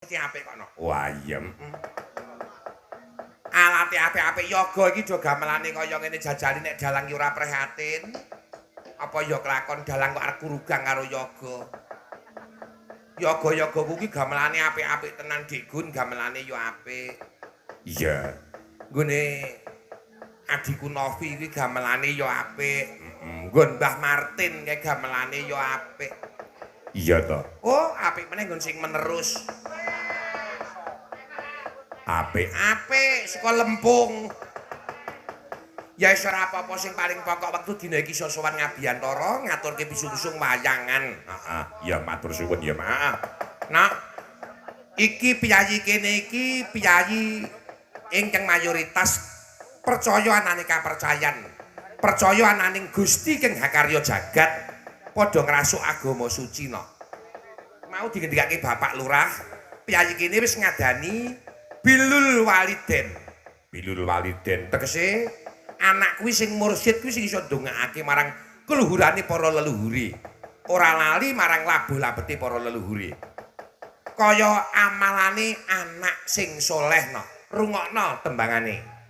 Mesti apik kono. Wah iya. Alate apik-apik yoga iki do gamelane kaya ngene jajali nek dalang ki ora prihatin. Apa ya kelakon dalang kok arep kurugang karo yoga. Yoga-yoga kuwi gamelane apik-apik tenan Dik gamelane yo apik. Iya. Nggone adikku Novi kuwi gamelane yo apik. Nggon Mbah Martin kae gamelane yo apik. Iya toh. Oh, apik meneh nggon sing menerus. Apik saka Lempung. Ya wis ora apa-apa sing paling pokok wektu dina iki sosowan ngabiyantara ngaturke pisung-pisung wayangan. Heeh, ya matur suwun ya, Mak. Nah, iki piyayi kene iki piyayi ingkang mayoritas percaya anane kapercayan. Percaya ananing Gusti kang hakarya jagat padha ngrasuk agama suci no. Mau digendikake Bapak Lurah, piyayi kene wis ngadani bilul waliden. Bilul waliden. Tegese anak kuwi sing mursyid kuwi sing iso ndongakake marang keluhurane para leluhure. Ora lali marang labuh-labete para leluhure. Kaya amalane anak sing soleh no. Rungokno tembangane.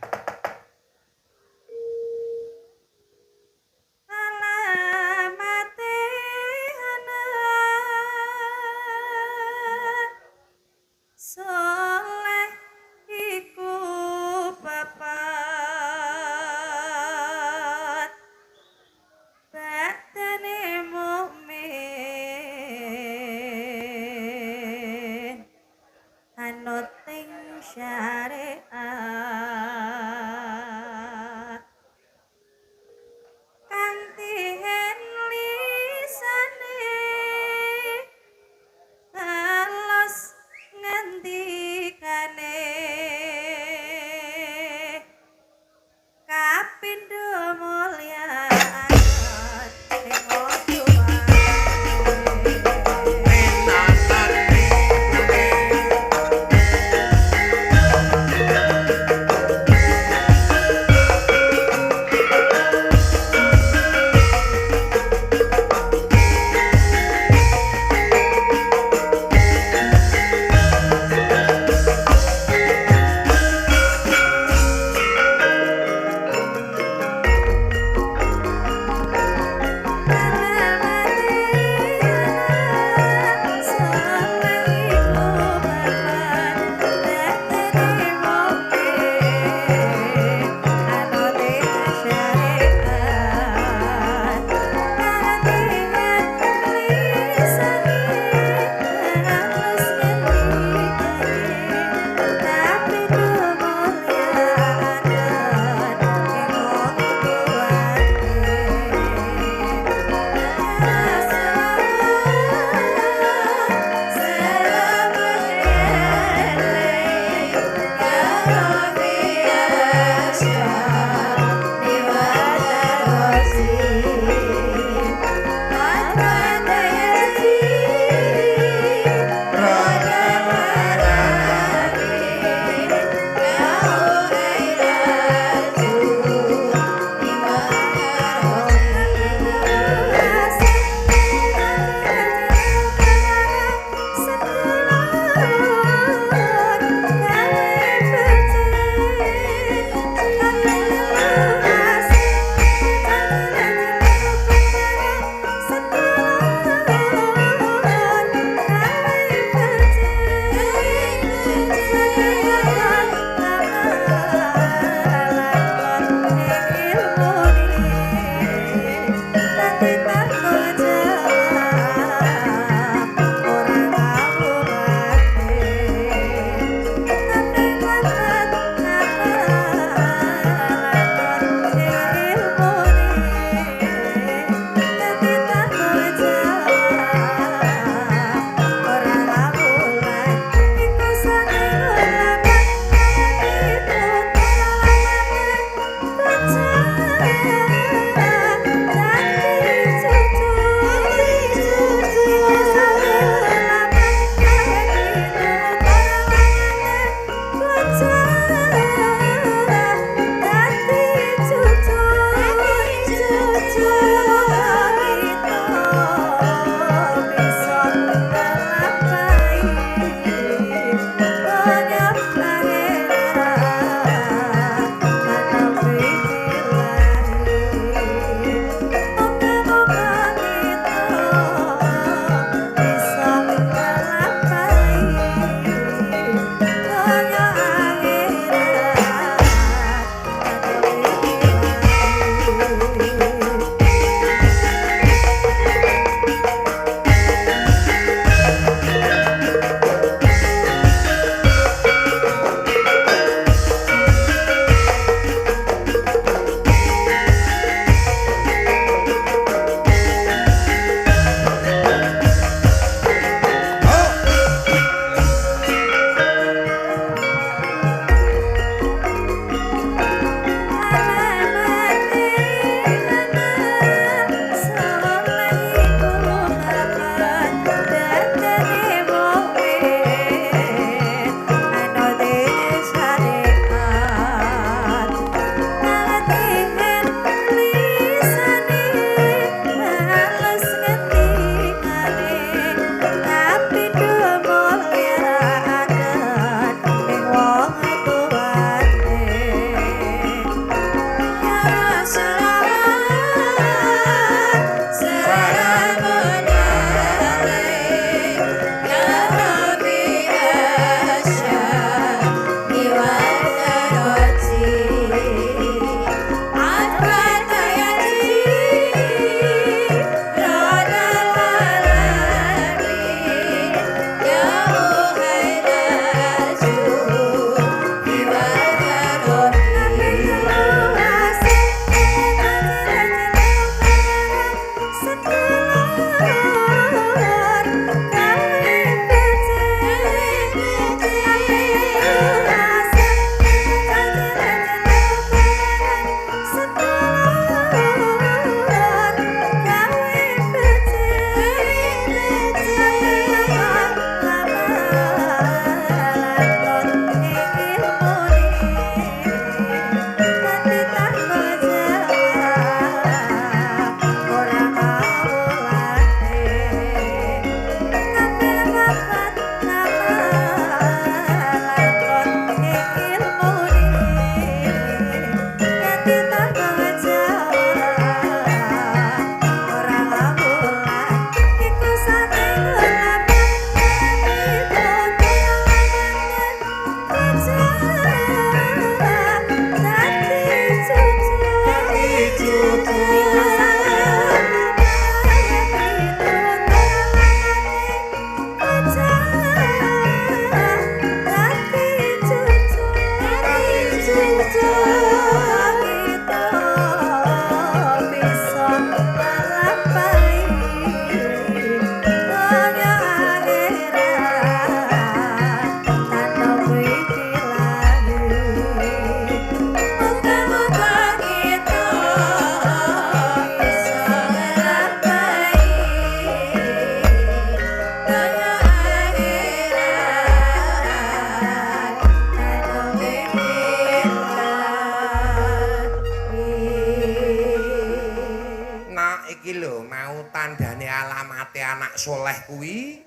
tandane alamate anak soleh kuwi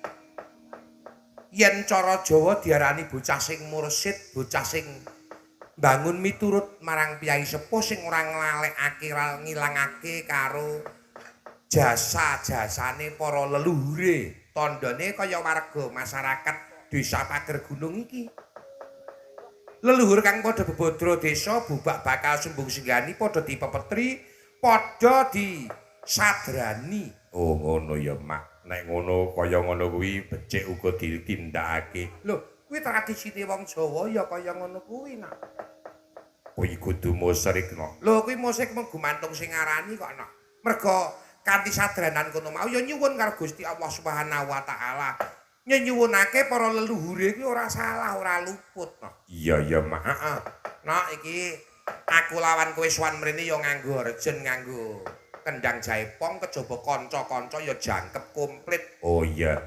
yen cara Jawa diarani bocah sing mursid, bocah sing bangun miturut marang piyai sepuh sing ora nglalekake ngilangake karo jasa-jasane para leluhure. Tandane kaya warga masyarakat Desa Pager Gunung iki. Leluhur kang padha bebodro desa bubak bakal sumbung singgani padha dipepetri, padha disadrani. Oh ngono ya mak. Nek ngono kaya ngono kuwi becik uga ditindakake. Lho, kuwi tradisine wong Jawa ya kaya ngono kuwi nak. Kuwi kudu musrik no. Lho, kuwi musik mung gumantung sing ngarani kok nak. Merga kanthi sadranan kono mau ya nyuwun karo Gusti Allah Subhanahu wa taala. Nyuwunake para leluhure iki ora salah, ora luput no. Iya ya mak. Heeh. Nah, iki aku lawan kowe sowan mrene ya nganggo rejen, nganggo kendang jaipong kejaba kanca-kanca ya jangkep komplit. Oh iya.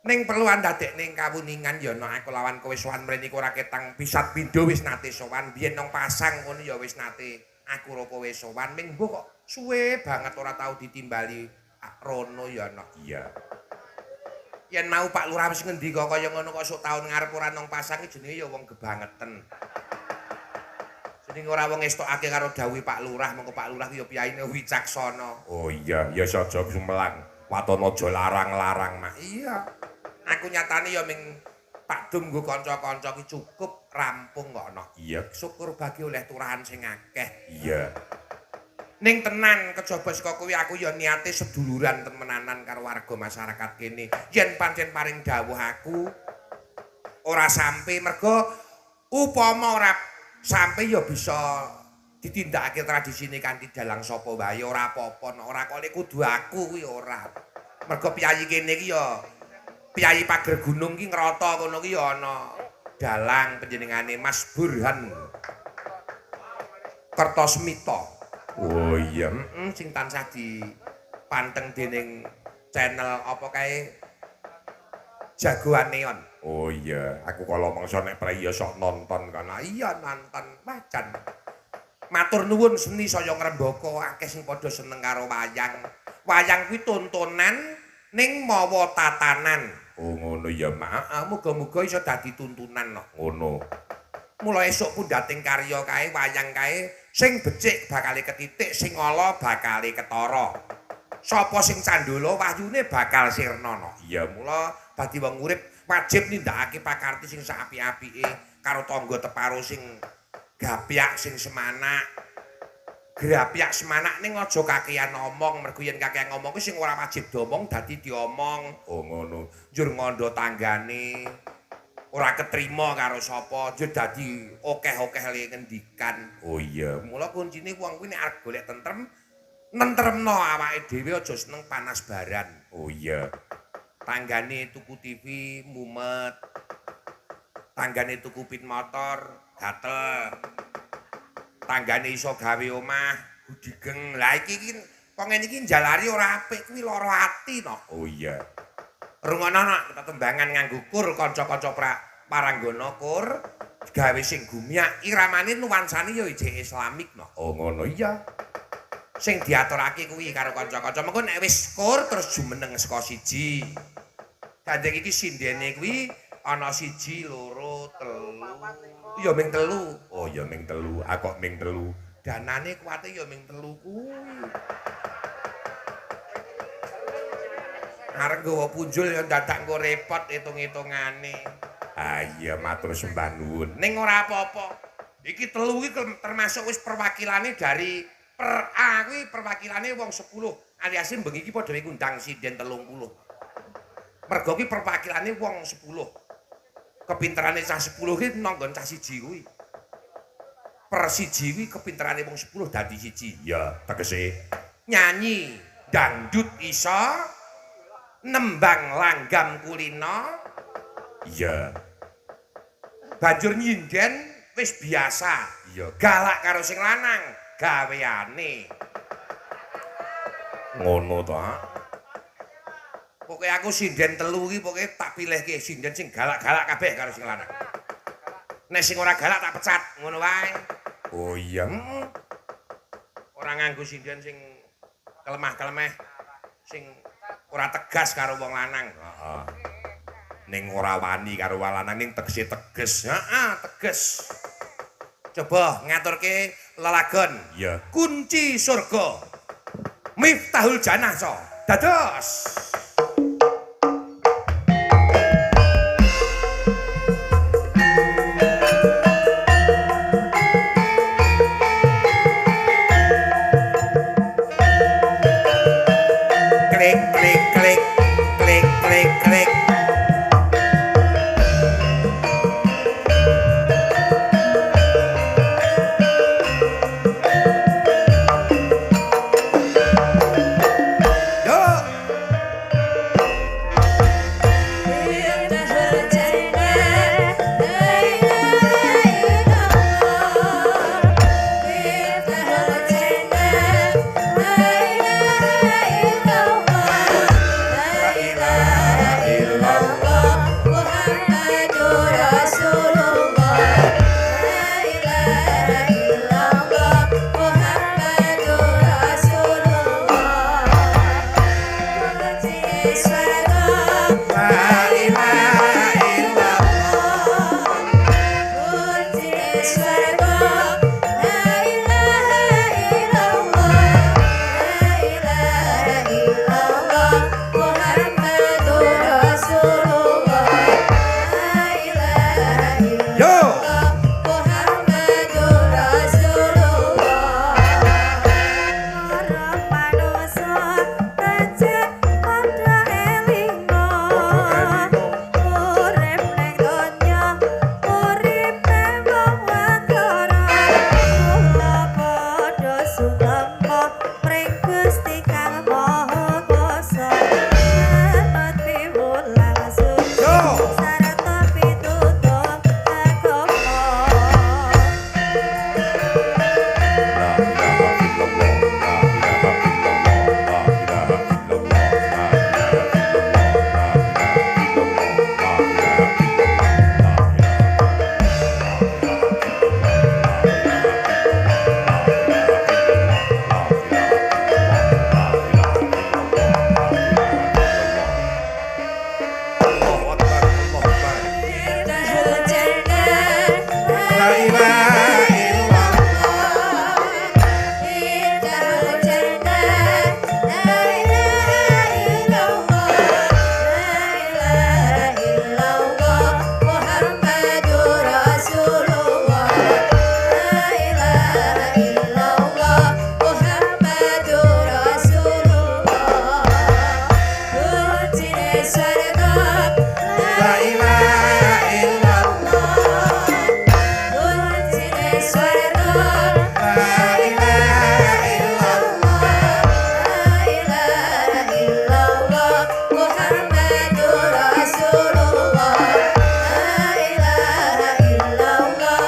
Ning perlu andadekne kawuningan ya nek aku lawan kowe sowan mrene iku ora ketang bisat pindho wis nate sowan. Biyen nang pasang ngono ya wis nate aku ro kowe sowan. Ning mbok kok suwe banget ora tau ditimbali rono ya nek. Iya. Yen mau Pak Lurah wis ngendika kaya ngono kok sok taun ngarep ora nang pasang iki jenenge ya wong gebangeten. Jenenge ora wong estokake karo dawuhe Pak Lurah, mengko Pak Lurah ya piyaine wicaksana. Oh iya, ya saja sumelang. Waton aja larang-larang mak. Iya. Aku nyatane ya ming Pak Dum nggo kanca-kanca ki cukup rampung kok ana. Iya. Syukur bagi oleh turahan sing akeh. Iya. Ning tenan kejaba saka kuwi aku ya niate seduluran temenanan karo warga masyarakat kene. Yen pancen paring dawuh aku ora sampe merga upama ora sampe ya bisa ditindakake tradisine kanthi dalang sapa wae ora apa-apa ora kok kudu aku kuwi ora. Merga piyayi kene iki ya piyayi Pager Gunung ki ngrata kono ki ya ana dalang panjenengane Mas Burhan Kertosmita. Oh iya. Sing tansah dipanteng dening channel apa kae Jagoan Neon. Oh iya, aku kalau mangsa nek praya sok nonton kana. Iya nonton macan. Matur nuwun seni saya ngrembaka akeh sing padha seneng karo wayang. Wayang kuwi tontonan ning mawa tatanan. Oh ngono ya mak. Heeh, muga-muga iso dadi tuntunan no. Ngono. Mula esuk pundhating karya kae wayang kae sing becik bakale ketitik, sing ala bakale ketara. Sapa sing candala wahyune bakal sirna no. Iya Mula dadi wong urip wajib nindakake pakarti sing saapi-apike karo tangga teparo sing gapyak sing semanak. Grapyak semanak ning aja kakean ngomong, mergo yen kakean ngomong ku sing ora wajib diomong dadi diomong. Oh ngono. Njur ngondo tanggane ora ketrima karo sapa, njur dadi okeh-okeh le ngendikan. Oh iya. Mula kuncine wong kuwi nek arep golek tentrem, nentremno awake dhewe aja seneng panas baran. Oh iya. Tanggane tuku TV mumet. Tanggane tuku pin motor gatel. Tanggane iso gawe omah gudigeng. Lah iki pengen iki njalari ora apik kuwi lara ati no. Oh iya. Rungono nak tetembangan nganggo kur kanca-kanca paranggana kur gawe sing gumyak iramane nuansane ya ijek islamik no. Oh ngono iya. Sing diaturake kuwi karo kanca-kanca mengko nek wis kur terus jumeneng saka siji. Gandeng iki sindene kuwi ana 1, 2, 3. Ya ming 3. Oh ya ming 3. Aku ming 3. Danane kuwate ya ming 3 kuwi. Arep nggawa punjul ya dadak engko repot hitung-hitungane. Ah iya matur sembah nuwun. Ning ora apa-apa. Iki 3 iki termasuk wis perwakilane dari per A kuwi perwakilane wong 10. Alias bengi iki padha ngundang sinden 30. Mergo ki perwakilane wong 10. Kepinterane cah 10 ki nanggon cah siji kuwi. Per siji kuwi kepinterane wong 10 dadi siji. Ya, tegese Nyanyi dangdut iso, nembang langgam kulino, iya. banjur nyinden wis biasa. Iya. Galak karo sing lanang gaweane. Ngono to, ah. Pokoke aku sinden 3 iki pokoke tak pilihke sinden sing galak-galak kabeh karo sing lanang. Nek sing ora galak tak pecat, ngono wae. Oh iya. Ora nganggo sinden sing kelemah-kelemeh. sing ora tegas karo wong lanang. Heeh. Ning ora wani karo wong lanang ning tegese teges. Heeh, tegas. Coba ngaturke lelagon. Iya. Kunci surga. Miftahul Jannah so. Dados. Klik klik klik klik klik klik.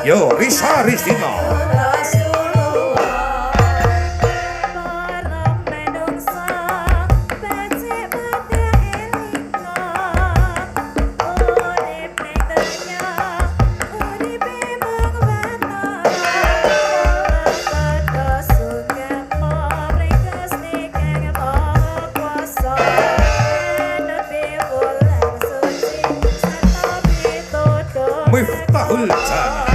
Yo, Risa Ristina. Miftahul Jannah.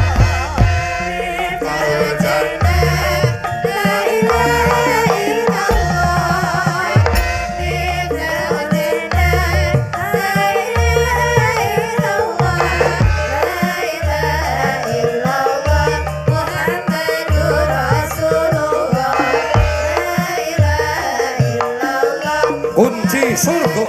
Kunci surga.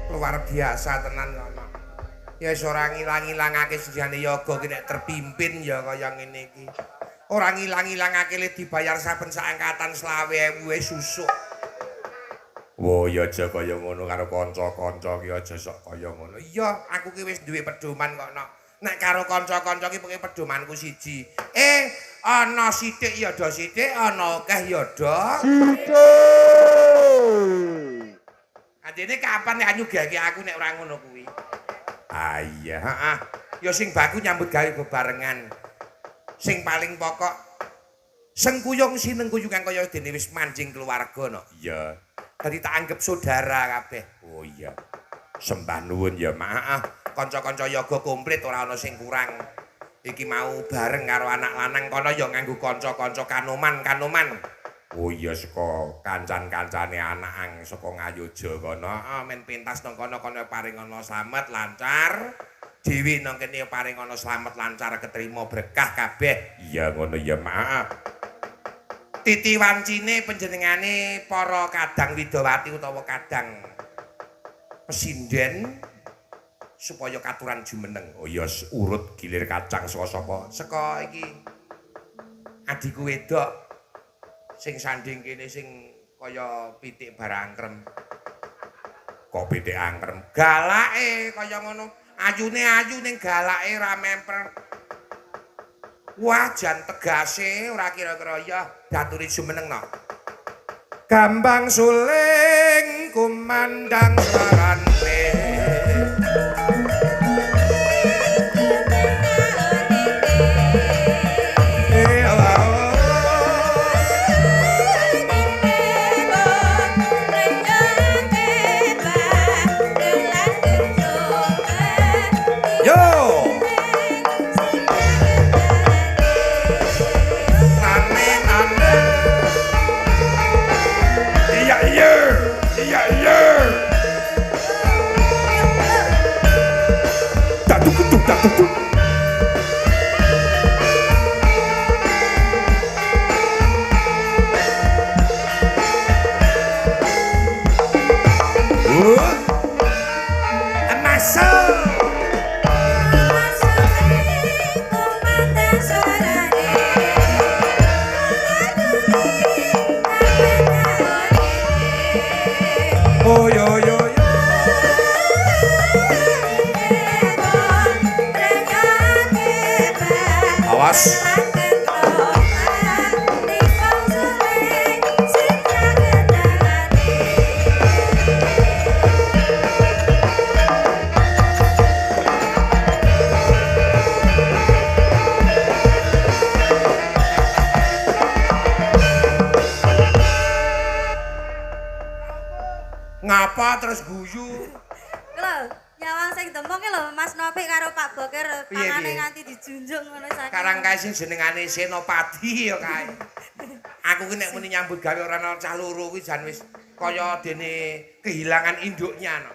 Luar biasa tenan ngono. Ya wis ora ngilang-ilangake sejane yoga ki nek terpimpin ya kaya ngene iki. Ora ngilang-ilangake le dibayar saben saangkatan 20.000 susuk. Wo ya aja kaya ngono karo kanca-kanca ki aja sok kaya ngono. Iya, aku ki wis duwe pedoman kok no. Nek karo kanca-kanca ki pokoke pedomanku siji. Ana sithik ya do sithik, ana akeh ya do. Adene kapan nek nyugihke aku nek ora ngono kuwi? Ah iya. Heeh. Ya sing baku nyambut gawe bebarengan. Sing paling pokok sengkuyung sinengkuyungan kaya dene wis manjing keluarga no. Iya. Dadi tak anggap saudara kabeh. Oh iya. Sembah nuwun ya, Mak. Heeh. Kanca-kanca yoga komplit ora ana sing kurang. Iki mau bareng karo anak lanang kono ya nganggo kanca-kanca kanoman. Oh iya saka kancan-kancane anak saka Ngayoja kono. Heeh, men pentas nang kono-kono paring ana slamet lancar. Dewi nang kene paring ana slamet lancar ketrima berkah kabeh. Iya ngono ya, Mak. Titi wancine panjenengane para kadang Widawati utawa kadang pesinden supaya katuran jumeneng. Oh iya urut gilir kacang saka sapa? Saka iki adikku wedok sing sanding kene sing kaya pitik barangkrem. Kok pitik angkrem. Galake kaya ngono. Ayune ayu ning galake ra memper. Wah, jan tegase ora kira-kira ya daturi jumeneng no. Gambang suling kumandang sarane. Ngapa terus guyu? Lho, nyawang sing demong ki lho Mas Nopik karo Pak Boker Piye, tangane piye? nganti dijunjung ngono saking. Karang kae sing jenengane Senopati ya kae. Aku ki nek muni nyambut gawe ora ana cah loro kuwi jan wis kaya dene kehilangan induknya no.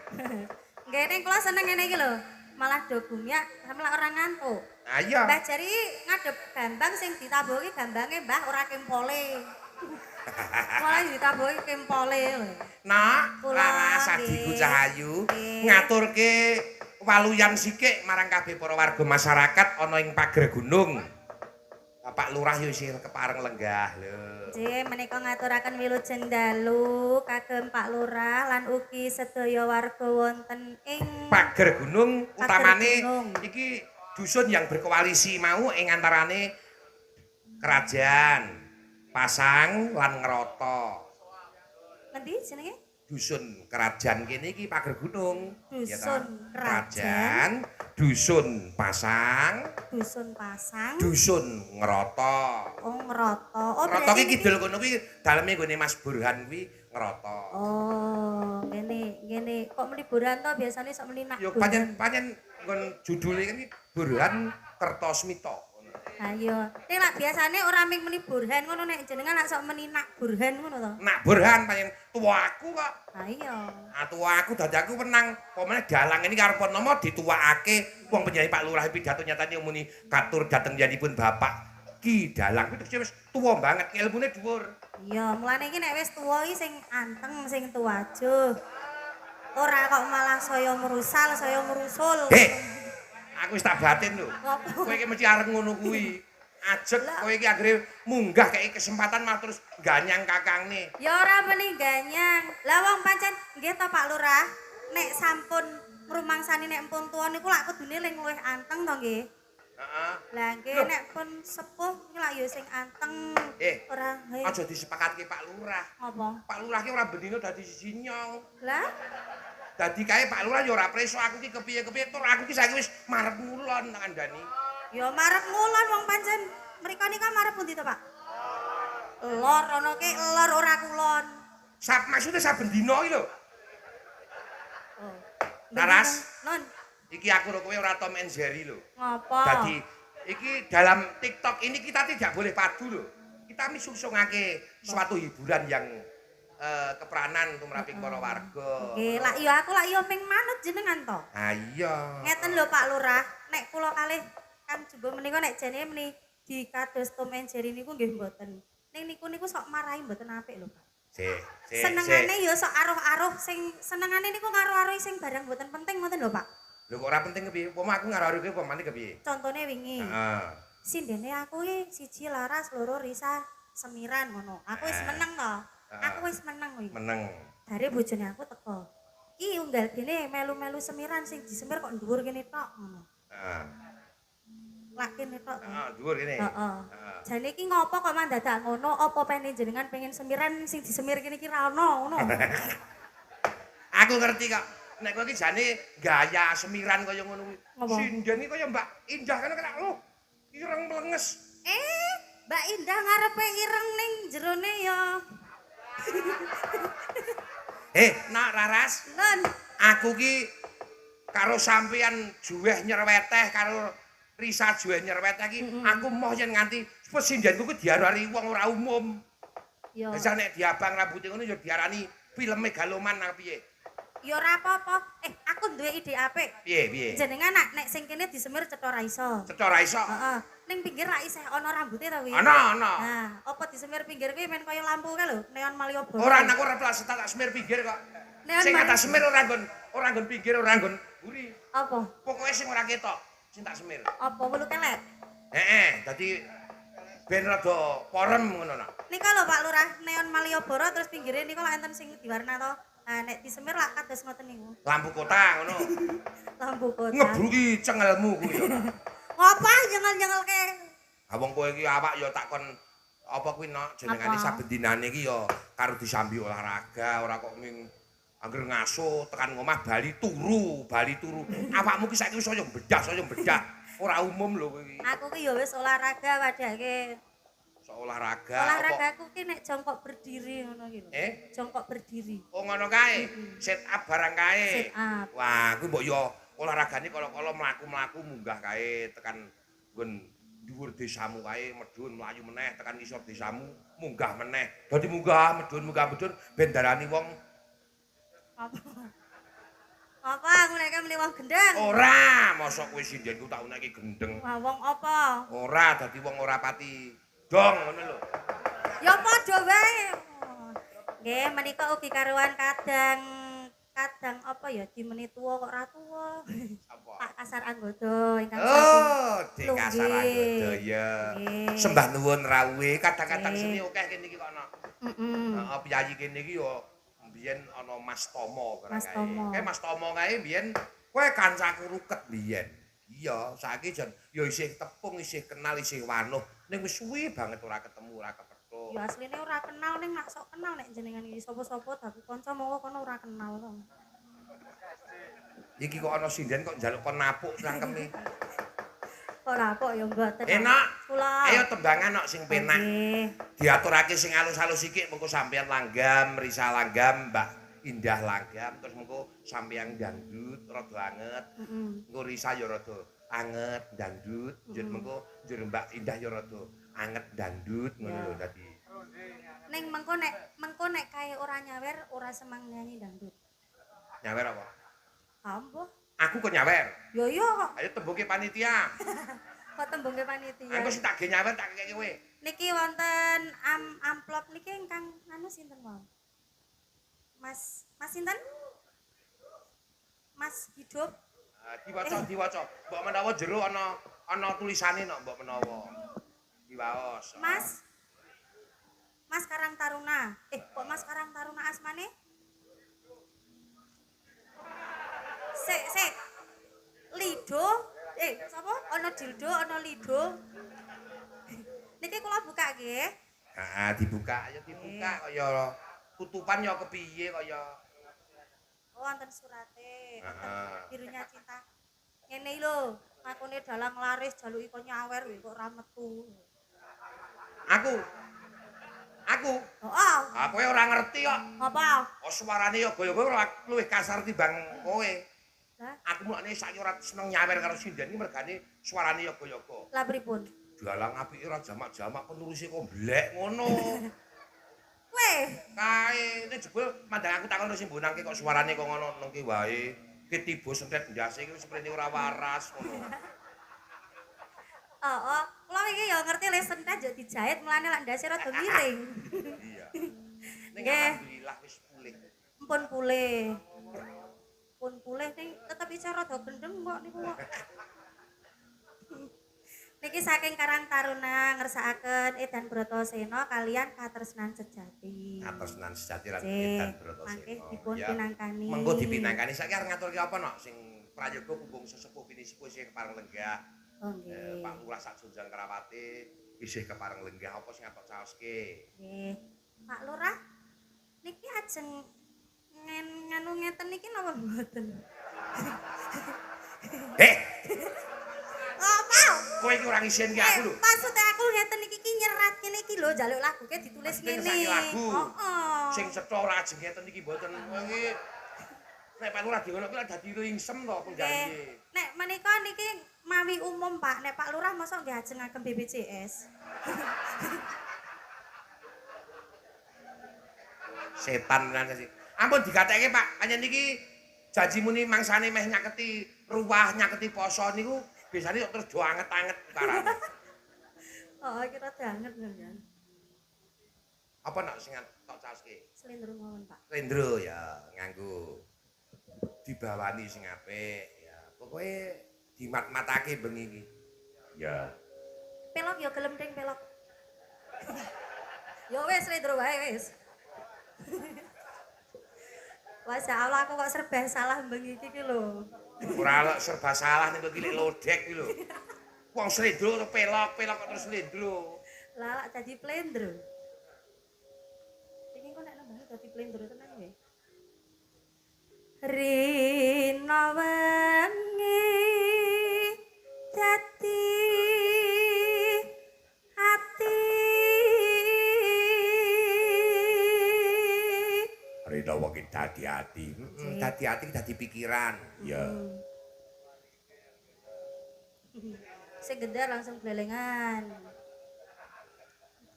Nggih kula seneng ngene iki lho. Malah do gumyak sampe ora ngantuk. Ah iya. Mbah Jari ngadep Bambang sing ditabuhi gambange Mbah ora kempole. Malah ditabuhi kempole lho. Nak, Kula, laras adiku nggih. Cahayu Nggih. ngaturke waluyan sithik marang kabeh para warga masyarakat ana ing pager gunung. Bapak Lurah yo isih kepareng lenggah lho. Nggih, menika ngaturaken wilujeng dalu kagem Pak Lurah lan ugi sedaya warga wonten ing Pager gunung Pager utamane Gunung. iki dusun yang berkoalisi mau ing antarane kerajaan Pasang lan Ngeroto. ngendi jenenge? Dusun kerajaan kene iki Pager Gunung. Ya ta? Dusun Kerajaan, dusun Pasang, Dusun Pasang, dusun Ngeroto. oh Ngeroto. Oh, Ngeroto berarti ki kidul kono kuwi daleme nggone Mas Burhan kuwi Ngeroto. Oh, ngene. Kok meliburan to biasanya sok melinak. Yo pancen nggon judule kan iki Burhan Kertosmito. Ayo. Nek lak biasane ora ming meni burhan ngono nek jenengan lak sok meninak burhan ngono to. Nak Burhan pancen tuaku kok. Ha iya. Ah tuaku dadi aku menang. Pomene dalang ini karo Purnomo dituwakake wong penyanyi Pak Lurah pidato nyatane muni katur dateng yanipun Bapak Ki Dalang kuwi wis tuwa banget ilmune dhuwur. Iya, mulane iki nek wis tuwa iki sing anteng, sing tuwajuh. Ora kok malah saya merusal, saya merusul. Heh. Aku wis tak batin lho. Ngopo? Kowe iki mesti arep ngono kuwi. Ajek Lah. kowe iki anggere munggah kei kesempatan malah terus ganyang kakangne. Ya ora meni ganyang. Lah wong pancen nggih to Pak Lurah, nek sampun ngrumangsani nek empun tuwa niku lak kudune ling luwih anteng to nggih. Heeh. Lah nggih Loh. nek pun sepuh iki lak ya sing anteng. Ora Aja disepakatke Pak Lurah. Ngopo? Pak Lurah ki ora bendina dadi siji nyong. Lah Dadi kae Pak Lurah ya ora preso aku ki kepiye-kepiye tur aku ki saiki wis marep ngulon tak kandhani. ya marep ngulon wong pancen mriko nika marep pundi to Pak? Lor ana ki lor ora kulon. Maksudnya saben dina iki lho. Oh. Laras. Non, Iki aku karo kowe ora Tom and Jerry lho. ngopo? Dadi iki dalam TikTok ini kita tidak boleh padu loh. Kita misusungake suatu hiburan yang keperanan tumraping para warga. Nggih, lak ya ping manut jenengan to. Ha iya. Ngeten lho Pak Lurah, nek kula kalih kan juga menika nek jane meni di kados Tom and Jerry niku nggih mboten. Ning niku sok marahi mboten apik lho Pak. Sik. Senengane ya sok aruh-aruh sing senengane niku ngaruh-aruh sing barang mboten penting ngoten lho Pak. Lho kok ora penting kepiye? Upama aku ngaruh kowe upamane kepiye? Contone wingi. Heeh. Sindene aku ki siji laras, loro Risa, semiran ngono. Aku wis meneng to. Aku wis meneng kuwi. Meneng. Dari bojone aku teko. Ki unggal gene melu-melu semiran sing disemir kok dhuwur kene tok ngono. Heeh. Lak kene tok. Heeh, dhuwur kene. Heeh. Jane iki ngopo kok mandadak ngono? Apa pene jenengan pengen semiran sing disemir kene iki ra ono ngono. Aku ngerti kok. Nek kowe iki jane gaya semiran kaya ngono kuwi. Ngopo? Sinden iki kaya Mbak Indah kan kena ireng mlenges. Mbak Indah ngarepe ireng ning jerone ya. Nak Raras, Non, aku ki karo sampeyan juweh nyerweteh karo Risa juweh nyerweteh ki aku moh yen nganti pesindenku ki diarani wong ora umum. ya. Bisa nek diabang rambute ngono ya diarani film megaloman apa piye? Ya ora apa-apa. Aku duwe ide apik. Piye? Jenengan nek sing kene disemir cetha ra iso. Cetha ra iso. Heeh. Ning pinggir ra isih ana rambute ta kuwi. Ana. Nah, apa disemir pinggir kuwi men kaya lampu kae lho, neon Malioboro. Ora aku ora plas tak semir pinggir kok. Neon Sing Mali- kata semir ora nggon pinggir ora nggon buri. Apa? Pokoke sing ora ketok sing tak semir. Apa wulu kelek? Dadi ben rada porem ngono nak. Nika lho Pak Lurah, neon Malioboro terus pinggire nika lak enten sing diwarna to. Nah, nek disemir lak kados ngoten niku. Lampu kota ngono. Lampu kota. Ngebruki cengelmu kuwi ora. Ngapa nyengel-nyengelke? Ha wong kowe iki awak ya takon apa kuwi nok jenengane Apa? saben dinane iki ya karo disambi olahraga, ora kok ming anggere ngaso tekan ngomah bali turu. Awakmu ki saiki wis saya bedah. Ora umum lho kowe iki. Aku ki ya wis olahraga padake. Sok olahraga apa? Olahragaku ki nek jongkok berdiri ngono ki lho. Jongkok berdiri. Oh ngono kae. Sit up barang kae. Sit up. Wah, kuwi mbok yo olahragane kala-kala mlaku-mlaku munggah kae tekan nggon dhuwur desamu kae medhun mlayu meneh tekan isor desamu munggah meneh. Dadi munggah medhun ben darani wong Apa aku nek muni wong gendeng? ora, mosok kowe sindenku tak uneki gendeng. Wah, wong apa? Ora dadi wong ora pati dong ngono lho. Ya padha wae. Nggih, menika ugi karuan kadang apa ya dimeni tuwa kok ra tuwa. Apa? Pak Kasar Anggodo ingkang Oh, Dik Lho, Kasar nggih. Anggodo ya. Nggih. Sembah nuwun rawuhe, kadang-kadang Nggih. seni akeh kene iki kok ana. Heeh, piyayi kene iki ya mbiyen ana Mas Tomo Mas Tomo. Kae Mas Tomo kae mbiyen kowe kancaku ruket mbiyen. Iya, saiki jan ya isih tepung, isih kenal, isih wanuh. Ning wis suwi banget ora ketemu, ora kepethuk. Ya asline ora kenal ning nak sok kenal nek jenengan iki sapa-sapa tapi kanca mongko kono ora kenal to. Iki kok ana sinden kok njaluk kon napuk cangkeme. Kok rapok ya mboten. Enak. Kula. Ayo tembangan nok sing penak. Nggih. Diaturake sing halus-halus iki mengko sampeyan langgam, Risa langgam, Mbak Indah langgam, terus mengko sampeyan dangdut rada anget. Engko Risa ya rada anget dangdut, njur mengko njur Mbak Indah ya rada anget dangdut ngono lho dadi. Ning mengko nek kae ora nyawer ora semang nyanyi dangdut. Nyawer apa? Ambo. Aku kok nyawer. Yo yo kok. Ayo tembungke panitia. Kok tembungke panitia. Aku sing tak ge nyawer tak keke kowe. Niki wonten amplop niki ingkang anu sinten wau? Mas sinten? Mas Hidup. Diwaca. Mbok menawa jero ana tulisane nok mbok menawa. Waos. Mas. Mas Karang Taruna. Kok Mas Karang Taruna asmane? Sik. Lido. Sapa? Ana dildo, ana lido. Niki kula buka nggih. Heeh, dibuka kaya tutupan ya kepiye kaya Oh, wonten surate. Wonten Heeh. birunya cinta. Ngene lho, ngakune dalang laris jaluki kok nyawer kok ora metu. aku. Heeh. Kowe ora ngerti kok. Apa? Suarane ya gaya-gaya luwih kasar timbang kowe. Lah, Aku mulane saiki ora seneng nyawer karo sinden iki mergane suarane ya gaya-gaya. lah pripun? Dalang apike ora jamak-jamak penuruse kok blek ngono. Kowe, Kae nek jebul mandang aku takon sing mbonangke kok suarane kok ngono nengke wae. Ki tiba sentet ndase iki seprene ora waras ngono. heeh, kula iki ya ngerti le sentet yo dijahit mulane lak ndase rada miring. Iya. Ning Nggih. alhamdulillah wis pulih. Ampun pulih. Pun pulih ning tetep isih rada gendeng kok niku kok. Niki saking Karang Taruna ngersakaken Edan Bratasena kalian katresnan sejati. Katresnan sejati lan Cek, Edan Bratasena. mangke dipun Ya. pinangkani. Mengko dipinangkani saiki arep ngaturke apa nok sing prayoga kumpung sesepuh pinisiku isih kepareng lenggah. Oh nggih. Pak Lurah sak Junjang Krawate isih kepareng lenggah apa sing atok caoske. Nggih. Pak Lurah niki ajeng nganu ngeten niki napa mboten? Apa? Kowe iki ora ngisinke aku lho. Maksudnya aku ngeten iki nyerat ngene iki lho, njaluk laguke ditulis Maksudnya ngene. ngesaki lagu. Heeh. Sing cetha ora ajeng ngeten iki mboten. Kowe iki nek Pak Lurah dhewe kuwi dadi ringsem to penggawe. Nek menika niki mawi umum, Pak. Nek Pak Lurah mosok nggih ajengaken BPJS. Setan tenan sih. Ampun digatekke Pak, panjen niki janji muni mangsane meh nyaketi ruwah, nyaketi poso niku biasane terus do anget-anget karane. Oh, kira banget kan. Apa nak sing tok caoske? Slendro mawon, Pak. Rendro ya nganggo dibawani sing apik ya. Pokoke dimat-matake bengi iki. Ya. Pelok ya gelem ding pelok. Ya wis slendro wae wis. Masya Allah aku kok serba salah bengi iki ki lho. Ora lek serba salah ning kok iki lodek iki lho. Wong slendro to pelok kok terus slendro. Lah lak dadi plendro. Iki kok nek nambah dadi plendro tenan nggih. Rina wengi dadi ati Rida wong iki dadi ati. Dadi ati dadi pikiran. Ya. Sing gendar langsung blelengan.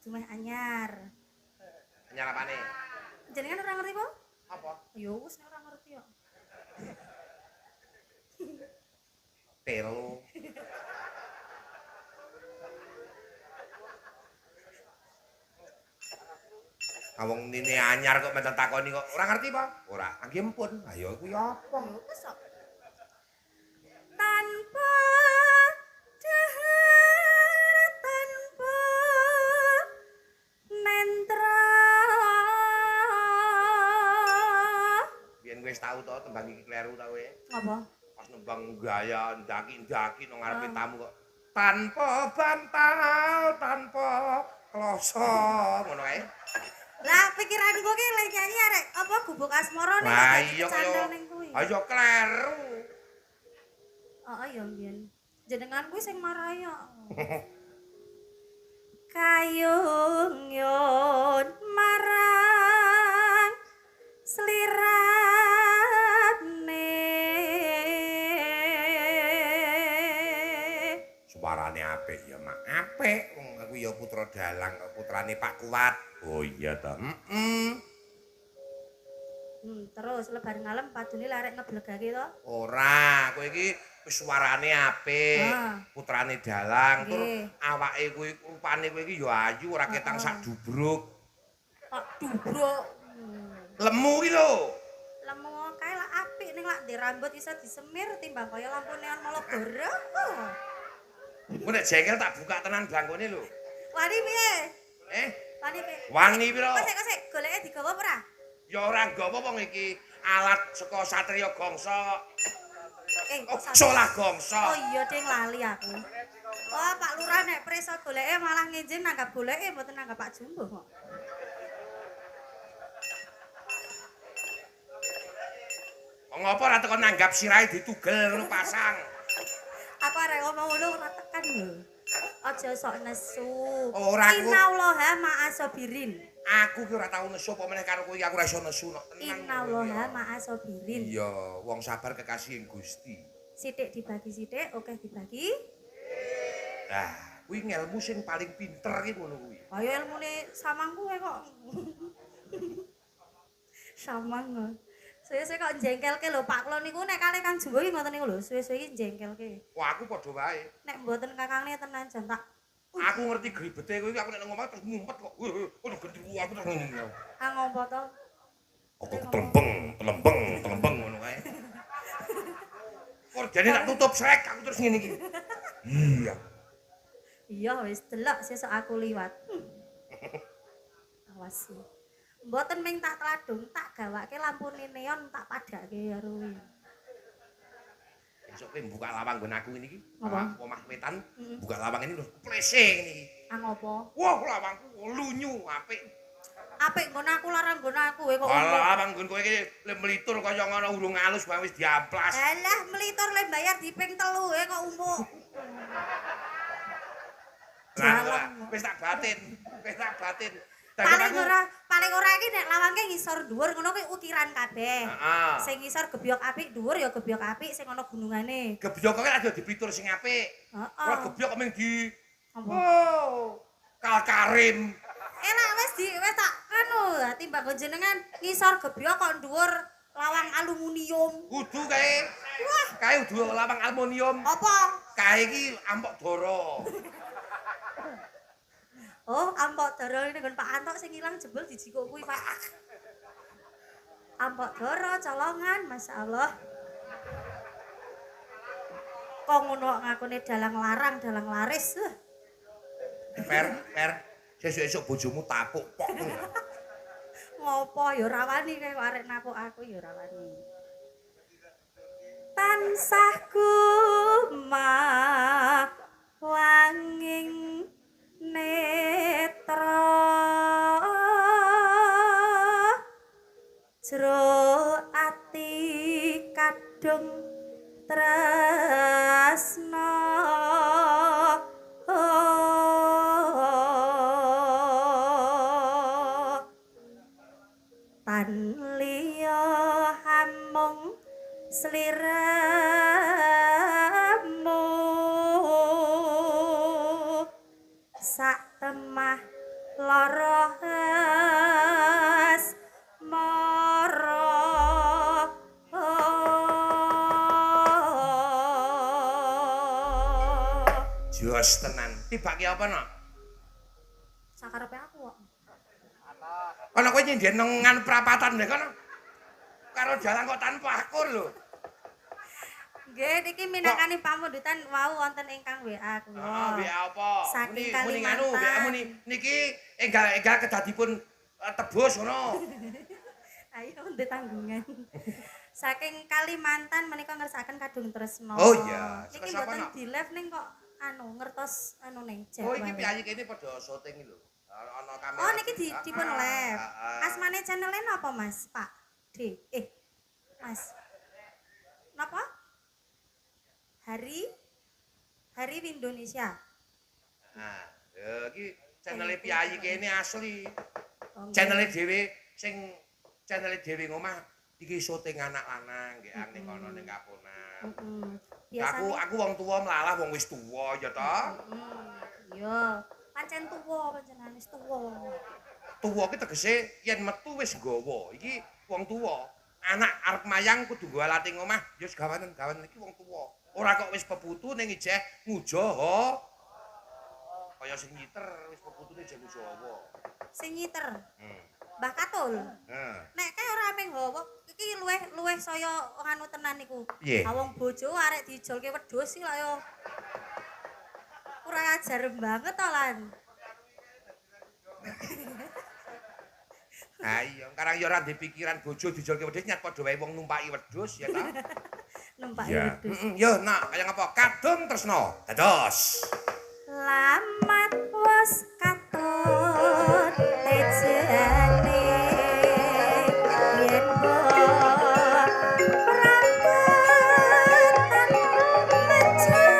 Cuma anyar. Anyar apane? Jenengan ora ngerti po? Apa? Ya wis nek ora ngerti kok. Telo. Awong nini anyar kok menten takoni kok ora ngerti apa? Ora. Nggih mpun. Ayo kuwi apa? Ya wis kok. Tanpa dahar tanpa nentra. Biyen wis tau to tembang iki kleru ta kowe? Apa? Pas nembang gaya ndaki-ndaki nang ngarepe tamu kok tanpa bantal, tanpa kloso ngono kae. Lah pikiranku ki lek nyanyi arek apa gubuk asmara ning Lah kok iya kecandel kaya ning kuwi. ayo kleru. Heeh ya mbiyen. Jenengan kuwi sing maraya. Kayung yon marang slirane. Suarane apik ya, Mak. Apik wong aku ya putra dalang kok putrane Pak Kuat. Oh iya ta. Terus lebar ngalem padune larek ngeblegake to. Ora, kowe iki wis suarane apik, Ah. putrane dalang, tur Nggih. awake kowe rupane kowe iki ya ayu ora ketang sak dubruk. Kok dubruk. Lemu iki lho. Lemu kae lak apik ning lak ndek rambut iso disemir timbang kaya lampu neon Malboro. Engko nek jengkel tak buka tenan blangkone lho. Wani piye? Eh, Wani piye? wani piro? Kosek goleke digawa apa ora? Ya ora nggawa wong iki alat saka satriya gongsa. Oh, Kok solah gongsa. Oh iya ding lali aku. Oh Pak Lurah nek preso goleke malah nginjing nanggap goleke mboten nanggap Pak Jumbo kok. Wong apa ora tekan nanggap sirahe ditugel ngono pasang. Aku arek ngomong ngono ora tekan lho. Aja sok nesu. Ora aku. Innallaha ma'asobirin. Aku ki ora tau nesu apa meneh karo kowe aku ora iso nesu nok tenang. Innallaha ma'asobirin. Iya, wong sabar kekasih ing Gusti. Sithik dibagi sithik, oke dibagi. Nah, kuwi ngelmu sing paling pinter ki ngono kuwi. Kaya ilmune samang kowe kok. Samang. Suwe-suwe kok jengkelke lho Pak Kula niku nek kalih Kang Jumbo iki ngoten niku lho, suwe-suwe iki jengkelke. Wah, aku padha wae. Nek mboten kakangne tenan jan tak Aku ngerti gribete kowe iki aku nek ngomong terus ngumpet kok. Waduh gendruwo aku terus ngomong. ah ngopo to? Kok telembeng ngono kae. Kok jane tak tutup srek aku terus ngene iki. Iya. Iya wis delok sesuk aku liwat. Awas. Mboten ming tak tladung, tak gawake lampune neon tak padake karo kuwi. Besok kowe buka lawang nggon aku ngene iki. Apa? Omah wetan, buka lawang ini lho plese ngene iki. Ah ngopo? Wah, lawangku lunyu apik. Apik nggon aku larang nggon aku kok. Lawang nggon kowe iki le melitur kaya ngono urung alus wae wis diamplas. Alah melitur le bayar di ping 3 kok umpuk. Lah, wis tak batin. Paling ora iki nek lawange ngisor dhuwur ngono kuwi ukiran kabeh. Heeh. Sing ngisor gebyok apik dhuwur ya gebyok apik sing ana gunungane. Gebyok kok ada diplitur sing apik. Heeh. Ora gebyok kok mung di Apa? Oh, kalkarim. Enak wis tak anu timbang jenengan ngisor gebyok kok dhuwur lawang aluminium. Kudu kae. Wah, Kae kudu lawang aluminium. apa? Kae iki ampok doro. Oh, ampok doro ini nggon Pak Antok sing ilang jebul dijikuk kuwi, Pak. Ampok doro colongan, masyaallah. Kok ngono ngakune dalang larang, dalang laris. Per. Sesuk-esuk bojomu tapuk pok. Ngopo ya ora wani kaya arek napuk aku ya ora wani. Tansah gumah wanging netra jero ati kadung tresna tan liya hamung sliramu sak temah lara mara Jos tenan. Tibake apa no? sakarepe aku kok. Ana kowe nyindir nengan prapatan deh kono. Karo dalan kok tanpa akur lho. Nggih, niki minangkani pamundutan wau wonten ingkang WA kula. WA apa? Saking Muni nganu, Kalimantan. WA muni niki enggal kedadipun tebus ngono. Ayo ndek tanggungan. Saking Kalimantan menika ngersakaken kadung tresna. Oh iya, Niki terus apa, mboten Nok? di live ning kok anu ngertos anu ning chat. Oh iki wae. piyayi kene padha syuting lho. Ana kamera. Oh niki dipun live. Ah. Asmane channelnya napa Mas? Pak D. Mas. Napa? Hari Indonesia. Nah, iki channel piyayi kene asli. Oh, nggih. Channel dhewe sing channel dhewe ngomah iki syuting anak lanang nggih ning kono ning Kapunan. Biasane Aku wong tuwa mlalah wong wis tuwa ya to. Iya, pancen tuwa panjenengan wis tuwa. Tuwa ki tegese yen metu wis nggawa. Iki wong tuwa. Anak arep mayang kudu nggo alat ing omah, ya wis gawanen iki wong tuwa. Ora kok wis peputu ning ijeh ngujaha. Kaya sing nyiter wis peputune ijeh ngujaha. Sing nyiter. Mbah Katul. Nek kae ora ameng hawa, iki luweh saya nganu tenan niku. Piye? Wong bojo arek dijolke wedhus iki lho ya. Kurang ajar banget to lan. Ha iya, karang ya ora ndek pikiran bojo dijolke wedhus nyat padha wae wong numpaki wedhus ya ta. Numpak Iya. wedhus. Yo nak kaya ngapa? Kadung tresno. Dados. Lamat wis katon ejane yen prangkatan mencang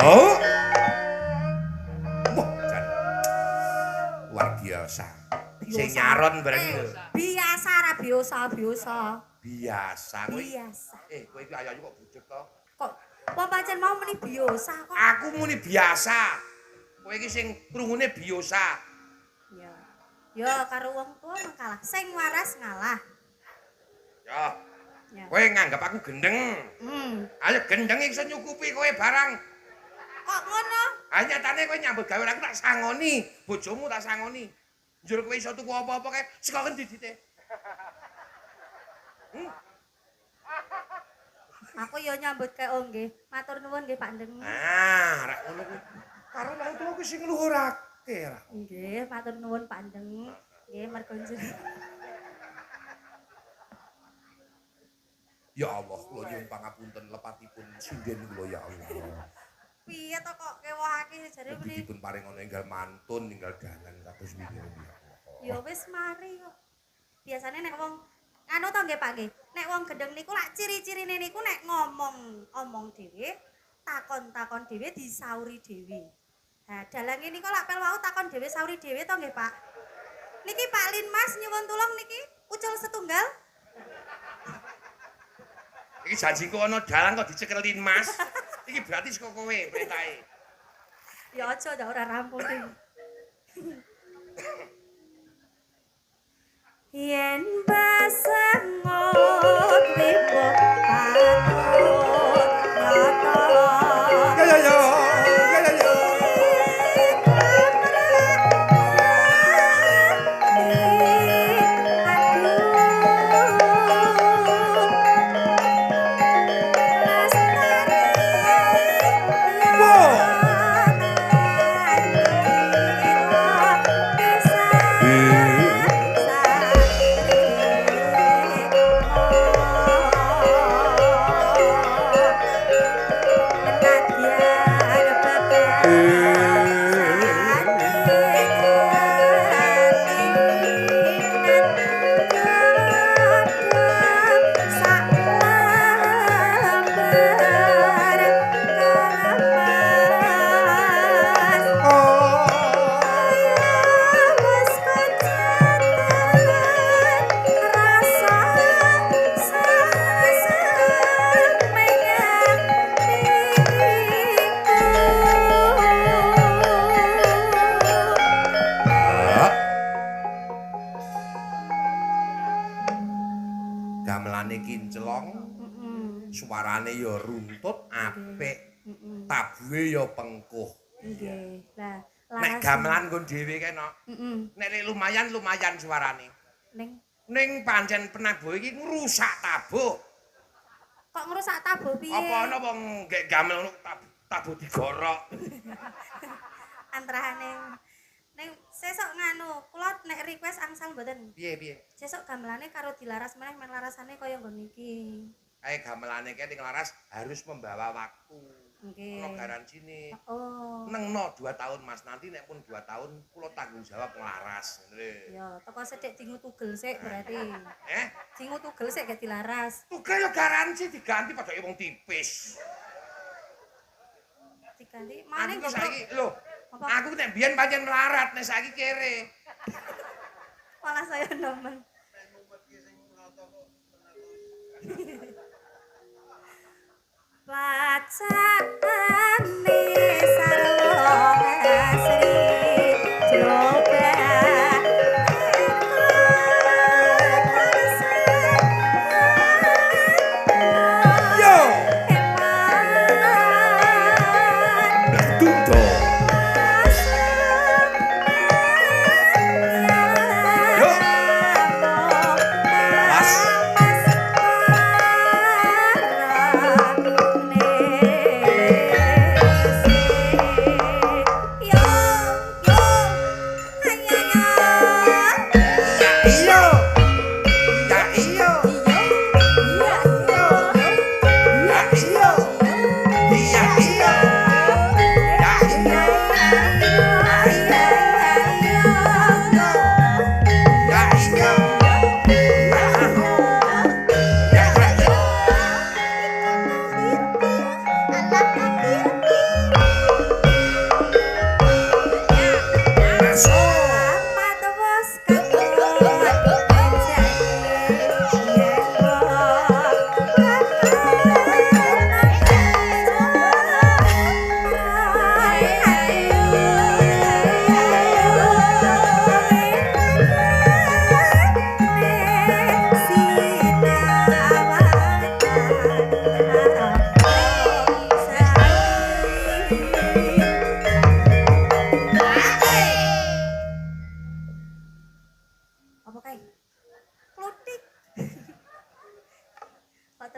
Oh. Wah, jan. Luar biasa. Sing nyaron bareng lho. biasa ra biasa. Biasa kowe. Biasa. Kowe iki ayu kok budek to? Kok wong pancen mau meni biasa kok. Aku muni biasa. Kowe iki sing krungune biasa. Ya. Ya karo wong tua mah kalah. Sing waras ngalah. Ya. Ya. Kowe nganggep aku gendeng. Ayo gendeng iso nyukupi kowe barang. Kok ngono? Nyatane kowe nyambut gawe aku tak sangoni, bojomu tak sangoni. Njur kowe iso tuku apa-apa kae saka endi dite? Aku ya nyambut kae oh nggih. Matur nuwun nggih Pak Ndeng. Rek ngono kuwi. Karo wong tuwa ku sing ngluhurake ra. Nggih, matur nuwun Pak Ndeng. Nggih, mergo njenengan. Ya Allah, kula nyuwun pangapunten lepatipun sinden kula ya Allah. Piye to kok kewahake jare Mugi muni. dipun paring ana enggal mantun ninggal dalan kados wingi ya Allah. Ya wis mari kok. Biasane nek wong anu to nggih Pak nggih. Nek wong gendeng niku lak ciri-cirine niku nek omong dhewe, takon-takon dhewe disauri dhewe. Ha, dalange niku lak pel wau takon dhewe sauri dhewe to nggih Pak. Niki Pak Lin Mas nyuwun tulung niki ucul setunggal. Iki janjiku ana dalan kok dicekelin Mas. Iki berarti saka kowe perintahe. Ya aja ndak ora rampung iki. Yen basengot wibo patut nyata. Ya. Gamelane kinclong, suarane ya runtut apik, tabuhe ya pengkuh. Nggih. Lah, Nek gamelan nggon dhewe kena. Nek lumayan suarane. Ning pancen penabuh iki ngrusak tabuh. Kok ngrusak tabuh piye? Apa ana wong gek gamel ngono tabuh digorok. Antrane ning sesuk nganu, kula nek request angsal mboten. Piye? Sesuk gamelane karo dilaras meneh men larasane kaya nggon iki. Kae gamelane kae ning laras harus membawa waktu. Nggih. Ono garansine. Oh. Nengno 2 tahun Mas, nanti nek pun 2 tahun kula tanggung jawab nglaras. Ya, teko sithik dingu tugel sik berarti. Eh? Dingu tugel sik gak dilaras. Tugel ya garansi diganti padha wong tipis. Diganti maning Aku saiki lho, Apa? aku nek biyen pancen melarat, nek saiki kere. malah saya nemen. Bacane sarwa asri coba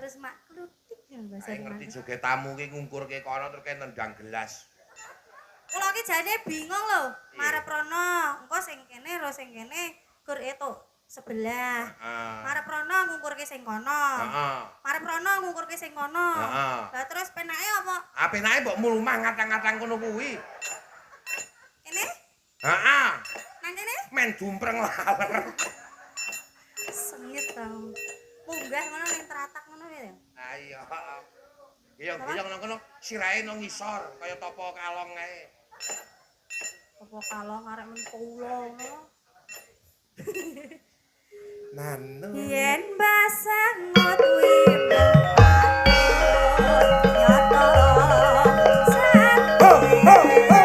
terus mak klutik bahasa Ae ngerti joget tamu ki ngungkurke kono terus kae nendang gelas. Kula ki jane bingung lho, marep rono, engko sing kene ro sing kene gur etuk sebelah. Heeh. Marep rono ngungkurke sing kono. Heeh. Marep rono ngungkurke sing kono. Heeh. Lah terus penake apa? Apenake mbok mulumah ngatang-ngatang kono kuwi. Kene? Heeh. Nang kene? Men dumpreng laler. Sengit tau. Munggah ngono ning teratak ngono ya. Ayo. Geyong-geyong nang kono sirahe nang ngisor kaya topo kalong ae. Apa kalong arek men kula ngono. Nanu. Yen basah ngotwi nyoto Ho ho ho.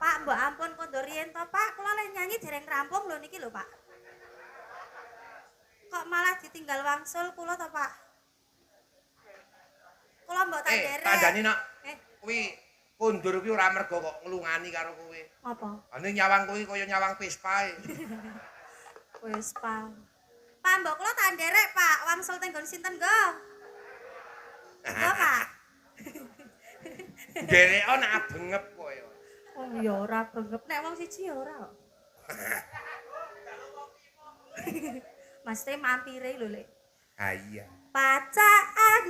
Pak, mbok ampun kondo riyen to, Pak. Kula lek nyanyi dereng rampung lho niki lho, Pak. Kok malah ditinggal wangsul kula to, Pak? Kula mbok tak derek. Kandhani nak. Eh, Kuwi kondur kuwi ora mergo kok nglungani karo kowe. apa? Ane nyawang kuwi kaya nyawang Vespa e. Wis, Pak. Pak, mbok kula tak derek, Pak. Wangsul tenggon sinten, Go? Go, Pak. Derek ana abengep kowe. Oh, ya ora bengep. Nek wong siji ya ora kok. Mas Teh mampire lho, Lek. Ha iya. Pacaan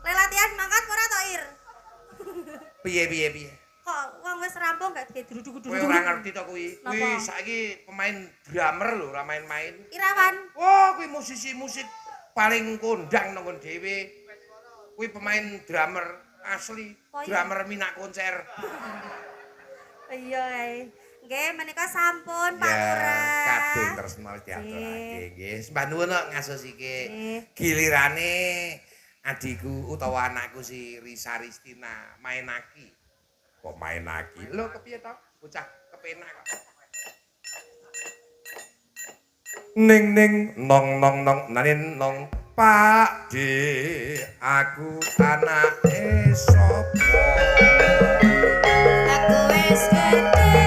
lelatihan mangkat ora to, Ir? Piye. Kok wong wis rampung gak duduk-duduk. Kowe ora ngerti to kuwi. Kuwi Napa? saiki pemain drummer lho, ora main-main. Irawan. Wah, kuwi musisi musik paling kondang nang nggon dhewe. Kuwi pemain drummer asli, Oh, iya? drummer minak konser. Iya, ae. Nggih, menika sampun Pak Ya, Lurah. kadung tresno diaturake nggih. Sembah nuwun kok ngasusike. Nggih. Gilirane adikku utawa anakku si Risa Ristina mainaki. Kok main lagi? Lho kepiye to? Bocah kepenak kok. Ning nong nanin nong Pak D aku anake sapa? Aku wis gede,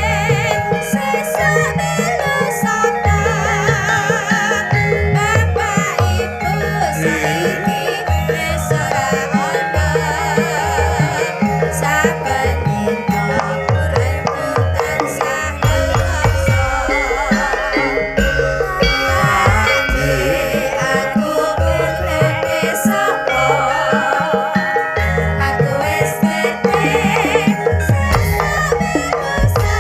sesuk melu sapa. Bapak Ibu saiki wis ora ana. Saben dina uripku tansah lumasa. Aku gede sapa? Aku wis gede, sesuk melu sapa.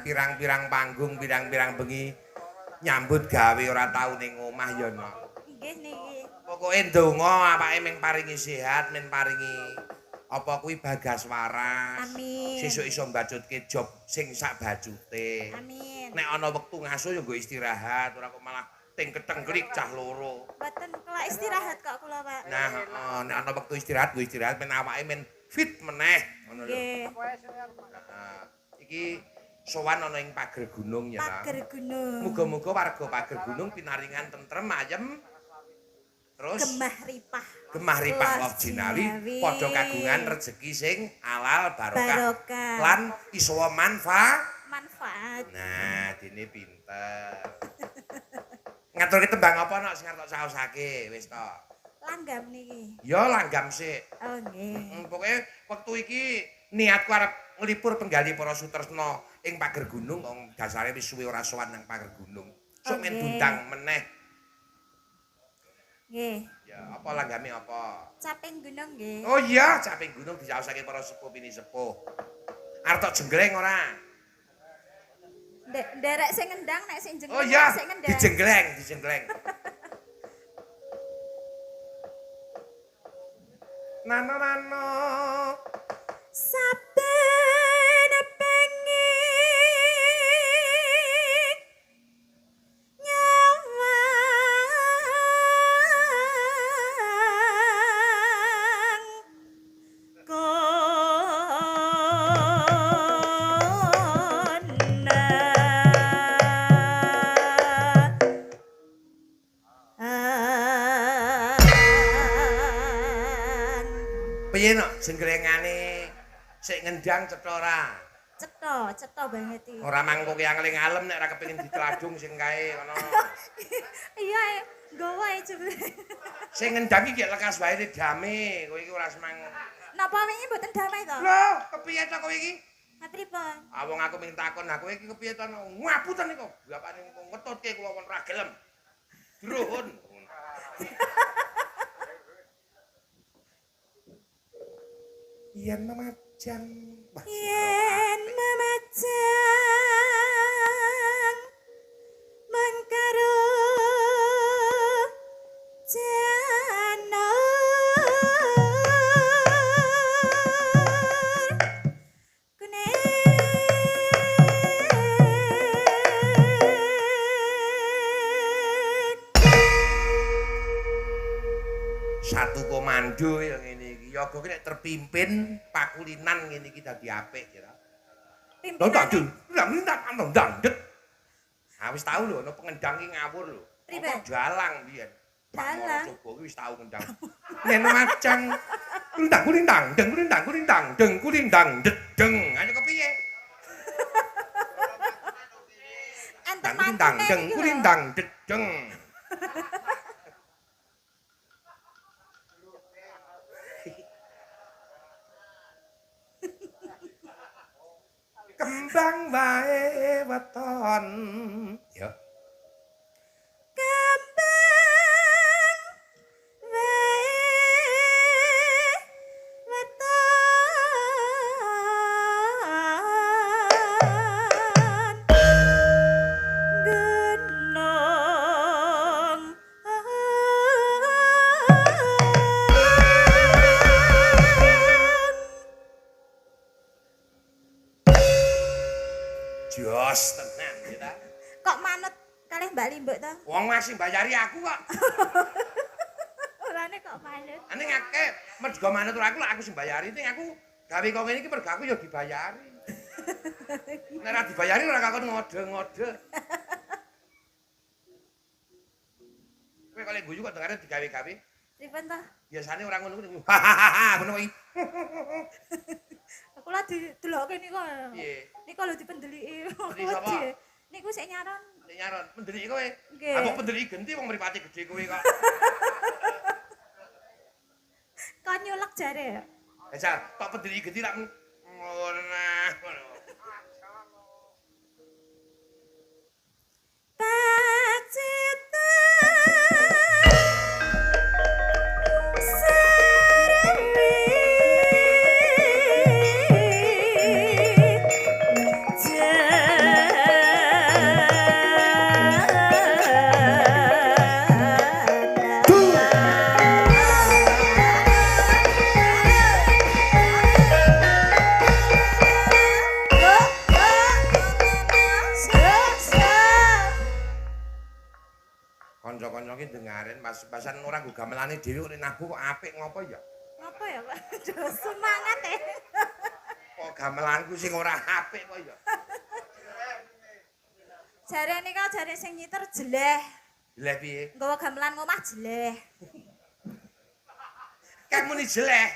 pirang-pirang panggung, pirang-pirang bengi nyambut gawe ora tau ning omah ya no. Nggih niki. Pokoke ndonga awake ming paringi sehat, ming paringi apa kuwi bagas waras. Amin. Sesuk iso mbacutke job sing sak bajute. Amin. Nek ana wektu ngaso ya nggo istirahat, ora kok malah ting ketengklik cah loro. Mboten kula istirahat kok kula, Pak. Nah, nek ana wektu istirahat, nggo istirahat men awake men fit meneh ngono lho. Nggih. Nah, iki sowan ana ing pager gunung ya ta. Pager gunung. Muga-muga warga pager gunung pinaringan tentrem ayem. Terus gemah ripah Allah jinawi padha kagungan rejeki sing halal barokah lan iso manfaat. Nah, dene pinter. Ngaturke tembang apa nek sing arep saosake wis to. Langgam niki. Ya langgam sik. Oh nggih. Pokoke wektu iki niatku arep nglipur penggali para sutresna ing pager gunung wong dasare wis suwe ora sowan nang pager gunung. Sok men dundang meneh. Nggih. Ya, apa langgame apa? Caping gunung nggih. Oh iya, caping gunung dicaosake para sepuh pini sepuh. Arep tok jenggleng ora? Nderek sing ngendang nek sing jengleng Oh iya, sing ngendang. dijenggleng. Nano. Saben bengi Piye no jengglengane sik ngendang cetha ora? Cetha banget iki. Ora mangko ki angling alem nek ora kepengin ditladung sing kae ngono. Iya, nggawa ae jebule. Sing ngendang iki lekas wae dame, kowe iki ora semang. Napa wingi mboten damai to? Lho, kepiye to kowe iki? Pripun? Ah wong aku ming takon, nah kowe iki kepiye to? Ngapunten niku. Bapakne niku ngetutke kula wong ra gelem. Druhun. Yen memajang mengkaro jana satu komando yang ini iki yoga ki nek terpimpin pakulinan ngene iki dadi apik ya. Ndang. Ah wis tau lho ana pengendang ki ngawur lho. Apa dalang biyen. Dalang. Coba ki wis tau ngendang. Yen macang kulindang dedeng. Ayo kepiye? Enten kulindang dedeng. Kembang wae weton. Ya. Kembang wae weton. Gunung. Jos tenan ya. Kok manut kalih Mbak Limbuk to? Wong masih bayari aku kok. Orane kok manut. Ane ngake mergo manut aku sing bayari ning aku gawe kok ngene iki mergo aku ya dibayari. Nek ora dibayari ora kakon ngode-ngode. Kowe kok guyu kok dengare digawe-gawe. Pripun to? Biasane ora ngono kuwi. Hahaha ngono kuwi. Aku lah didelokke niku. Piye? Niku lho dipendeliki. Pendeli sapa? Niku sik nyaron. Nek nyaron pendeliki kowe. Nggih. Aku pendeliki genti wong mripate gedhe kowe kok. Kon nyulek jare. Ejal, tok pendeliki genti lak ngono. Sarwi ben basan ora nggo gamelane dhewe kok nabu kok apik ngopo ya? Ngapa ya, Pak? Semangat ya. Kok gamelanku sing ora apik kok ya? Jarene kok jare sing nyiter jeleh. Jeleh piye? Nggawa gamelan ngomah jeleh. Kan muni jeleh.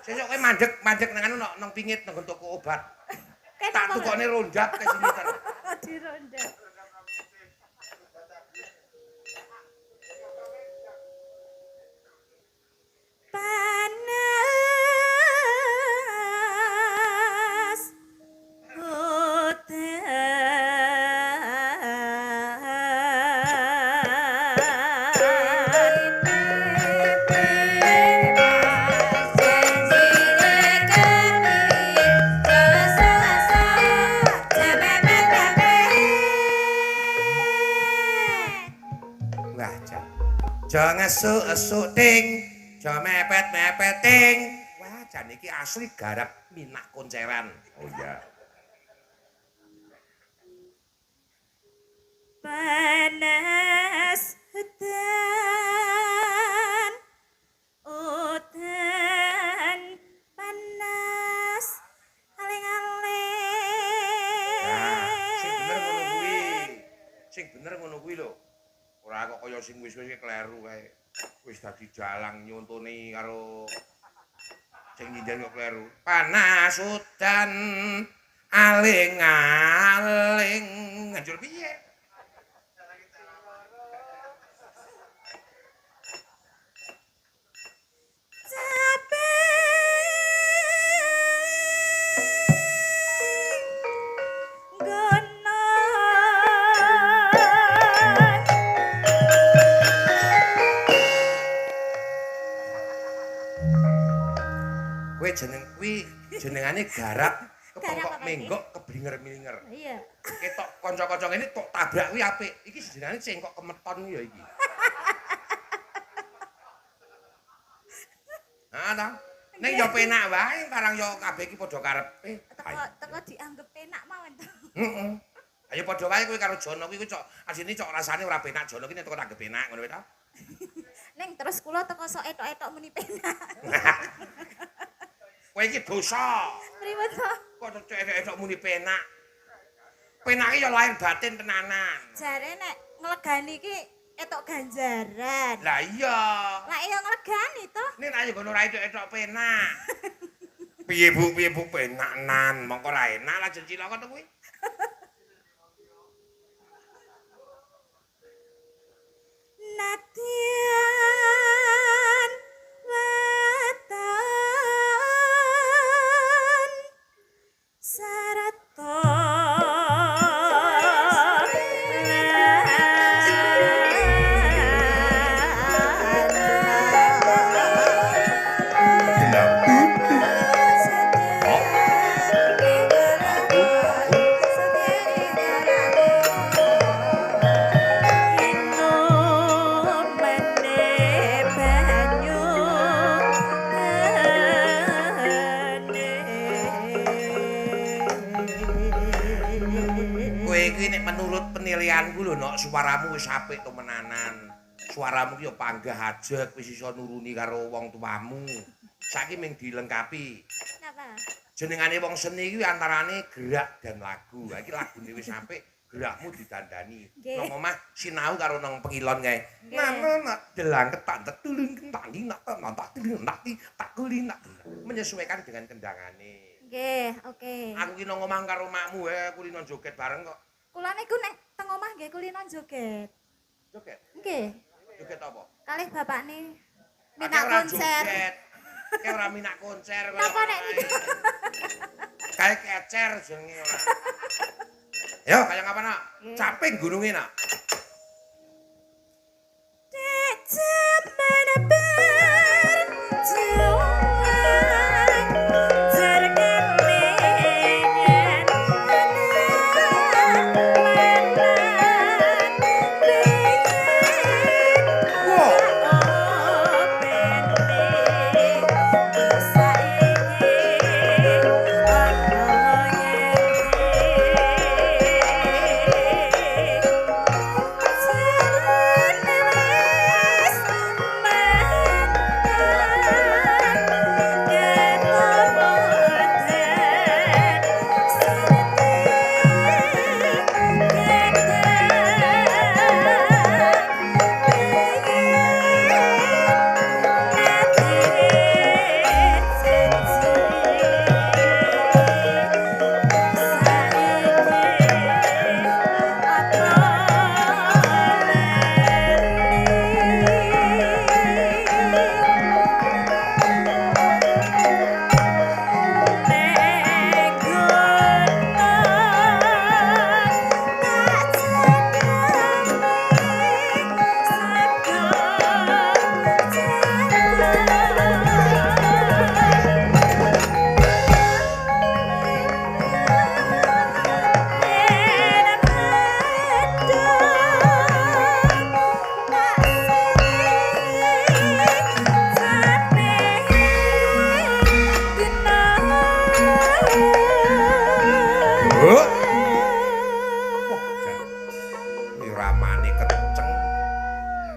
Sesuk kowe mandeg nang anu nang pingit nang toko obat. Tak tukokne rondat ke sini ter. Di ronda. Panas Wah, jan. Jo ngesuk-esuk ting, jo mepet-mepet ting. Wah, jan iki asli garap minak konceran. Oh iya. panas udan panas aleng-aleng. Nah, sing bener ngono kuwi lho. Ora kok kaya sing wis-wis kleru kae. Wis dadi jalang nyontoni karo sing nyindan kok kleru. Panas udan aling-aling. Njur piye? Kowe jenengane garap kepengkok menggok keblinger-milinger. Iya. Ketok kanca-kanca ngene tok tabrak kuwi apik. Iki jenengane cengkok kemeton ya iki. Ah ta. Ning yo penak wae karang yo kabeh iki padha karepe. Teko dianggep penak mawon to. Heeh. Ayo padha wae kowe karo Jono kuwi cok asine cok rasane ora penak Jono ki nek teko tanggep penak ngono wae ta. Ning terus kula teko sok etok-etok muni penak. Kowe iki dosa. Pripun to? Kok cok muni penak. Penake yo lahir batin tenanan. Jare nek nglegani iki etok ganjaran. Lah iya. Lah iya nglegani to. Nek ayo ngono ra etok penak. Piye Bu penak nan, mongko ra enak lajeng cilaka to kuwi. Natian weton sarata menurut penilaianku lho nok suaramu wis apik temenanan. Suaramu ki yo panggah ajeg wis iso nuruni karo wong tuamu. Saiki mung dilengkapi. Napa? Jenengane wong seni kuwi antarane gerak dan lagu. Ha iki lagune wis apik, gerakmu didandani. Nang omah sinau karo nang pengilon kae. Nana delang ketak tetulung kentani nak tak tilung nak tak kulin nak. Menyesuaikan dengan kendangane. Nggih, oke. Aku ki nang omah karo makmu kulino joget bareng kok. Kula niku nek teng omah nggih kulino joget. Joget? Nggih. Joget apa? Kalih bapakne Nek minak konser. Kayak ora minak konser kok. Napa nek niku? Kayak kecer jenenge ora. Yo, kaya ngapa nak? Caping gununge nak. Dek jaman berjuang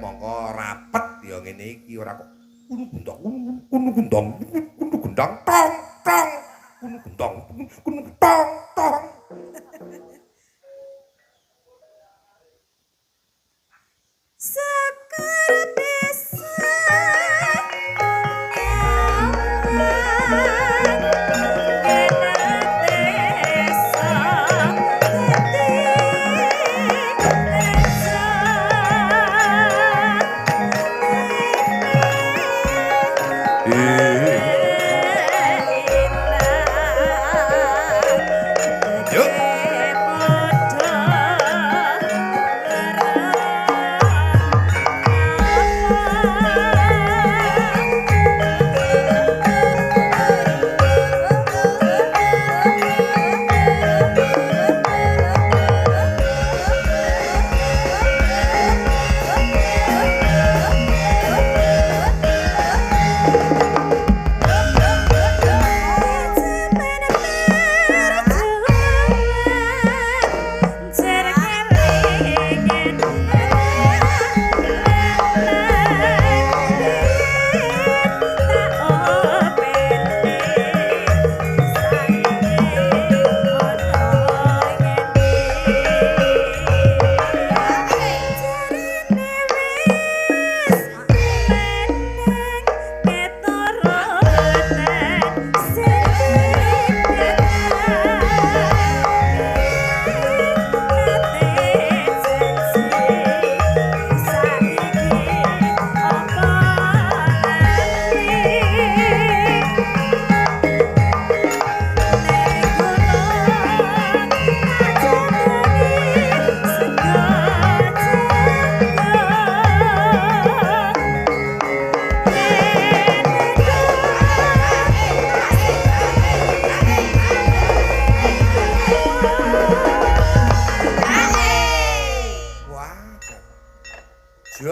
mongko rapet ya ngene iki ora kok kunu gendang tong tong kunu tong tong. Sekar desa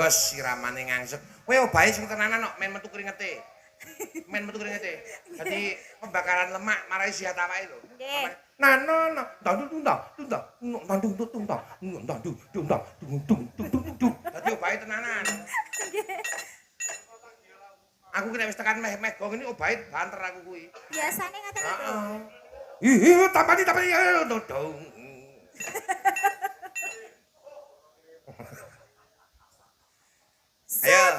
jos siramane ngangsek. Kowe obahe sing tenanan kok men metu kringete. Men metu kringete. Dadi pembakaran lemak marai sihat awake lho. Nggih. Nano, tunda. Dadi obahe tenanan. Aku ki nek wis tekan meh-meh gong ini obahe banter aku kuwi. Biasane ngoten niku. Heeh. Ih, tapani dong. Ayo.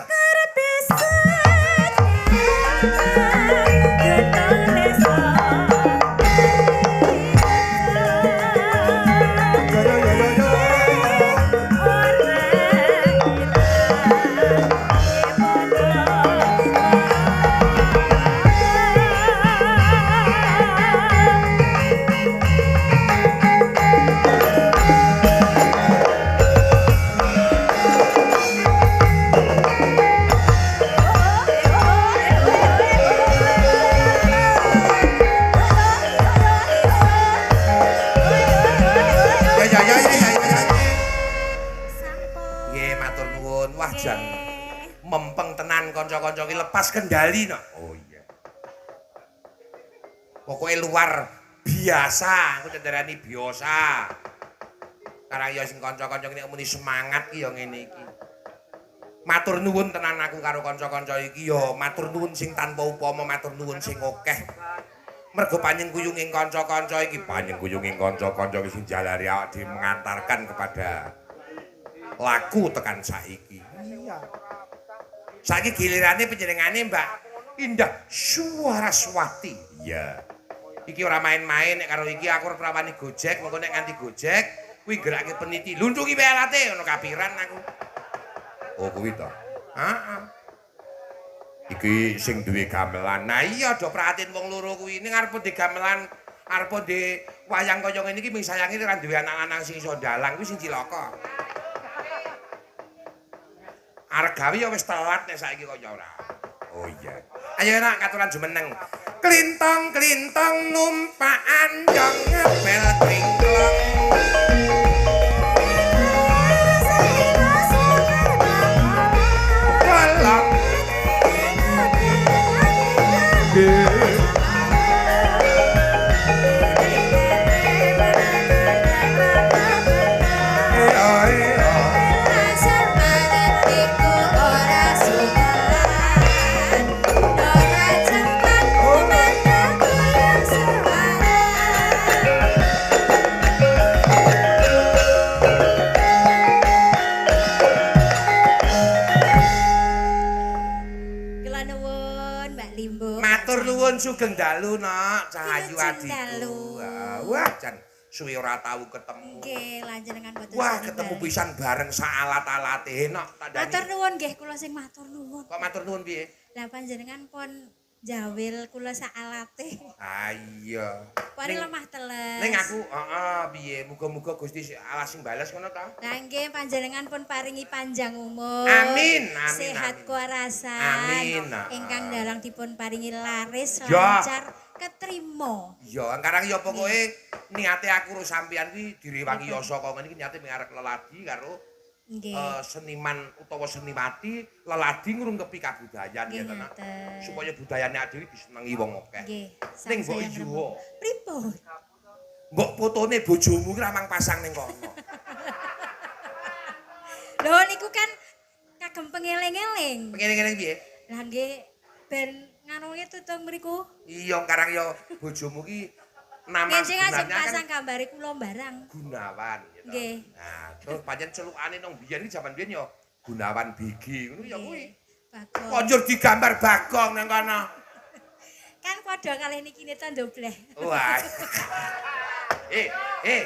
Mempeng tenan kanca-kanca ki lepas kendali no. Oh iya. Pokoke luar biasa, aku cenderani biasa. Karang ya sing kanca-kanca nek muni semangat ki ya ngene iki. Matur nuwun tenan aku karo kanca-kanca iki ya matur nuwun sing tanpa upama, matur nuwun sing akeh. Mergo panjenengan kanca-kanca iki, panjenengan kanca-kanca iki sing jalari awak dhewe mengantarkan kepada laku tekan saiki. Iya. Saiki gilirane panjenengane Mbak Indah Suaraswati. Iya. Iki ora main-main nek karo iki aku ora wani Gojek, mengko nek nganti Gojek kuwi gerake peniti. Luntungi wae alate ngono kapiran aku. Oh kuwi to. Heeh. Iki sing duwe gamelan. Nah iya do prahatin wong loro kuwi ning arep di gamelan, arep di wayang kaya ngene iki ming sayangi ora duwe anak lanang sing iso ndalang kuwi sing cilaka. Arep gawe ya wis telat nek saiki kaya ora. Oh iya. Ayo nak katuran jumeneng. Klintong-klintong numpak anjong ngebel kringklong. Kolong. Matur nuwun sugeng dalu, Nok. Cahayu Wilujeng adikku. dalu. Wah, jan suwe ora tau ketemu. Nggih, lanjenengan boten Wah, sami ketemu bali. pisan bareng saalat-alate enak tak Matur dani. nuwun nggih, kula sing matur nuwun. Kok matur nuwun piye? Lah panjenengan pun jawil kula sak alate. Ah iya. Pari Ning- lemah teles. Ning aku, heeh, piye? Muga-muga Gusti alas sing bales ngono ta? Lah nggih panjenengan pun paringi panjang umur. Amin, amin, Sehat amin. kuarasan. Amin. Ingkang dalang dipun paringi laris Ya. lancar ketrima. Ya, sekarang ya pokoke niate aku karo sampean kuwi direwangi yasa kok ngene iki niate mengarep leladi karo Nggih. seniman utawa seniwati leladi ngrungkepi kabudayan Nggih, ya tenan. ngoten. Supaya budayane dhewe disenengi wong akeh. Nggih. Ning mbok sangsaya iya. ngrembug. Pripun? Mbok fotone bojomu ki ramang pasang ning kono. Lho niku kan kagem pengeling-eling. Ngene-ngene piye? Lah nggih ben nganune tutung mriku. Iya, sekarang ya bojomu ki nama Nggih ajeng sebenarnya kan pasang gambare kula barang. Gunawan gitu. Nggih. Nah, terus pancen celukane nang biyen iki jaman biyen ya Gunawan BG ngono ya kuwi. Bagong. Konjur digambar Bagong nang kono. Kan padha kalih niki neta ndobleh. Wah. Eh. Nggih.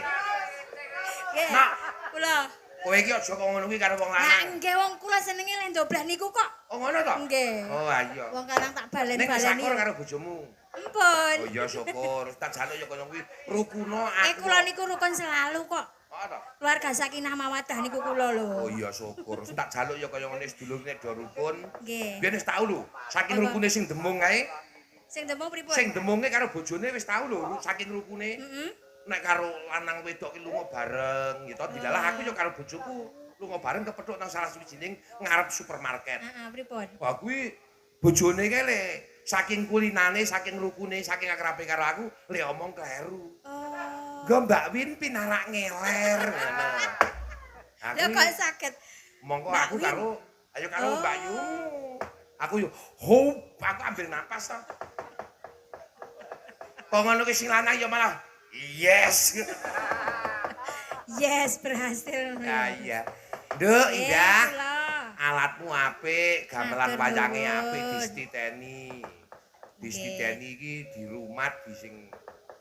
Nak. Kula. Kowe iki aja kok ngono kuwi karo wong Lah lanang. nggih wong kula senenge lek ndobleh niku kok. Oh ngono to? Nggih. Oh iya. Wong kadang tak Ning balen-baleni. syukur karo bojomu. Empun. Oh iya syukur. Tak jaluk ya kono kuwi rukuna aku. Kula niku rukun selalu kok. Oh to. Keluarga sakinah mawadah niku kula lho. Oh iya syukur. Tak jaluk ya kaya ngene sedulur nek do rukun. Nggih. Biyen wis tau lho. Saking Apa? rukune sing demung kae. Sing demung pripun? Sing demunge karo bojone wis tau lho saking rukune. Heeh. Nek karo lanang wedok ki lunga bareng gitu. Dilalah aku ya karo bojoku lunga bareng kepethuk nang salah sawijining ngarep supermarket. Heeh, pripun? Wah kuwi bojone kae le saking kulinane, saking rukune, saking akrabe karo aku le omong kleru. Oh. Nggo Mbak Win pinarak ngeler ngono. Aku Lho kok saged? mongko Mbak aku Win? karo ayo karo Oh. Mbak Yu. Aku yo hop, aku ambil napas to. Kok ngono ki sing lanang ya malah yes. Yes, berhasil. Ya iya. Nduk, Indah. Kula. Alatmu apik, gamelan Matur wayange nuwun. apik distiteni. Distiteni iki di rumah di sing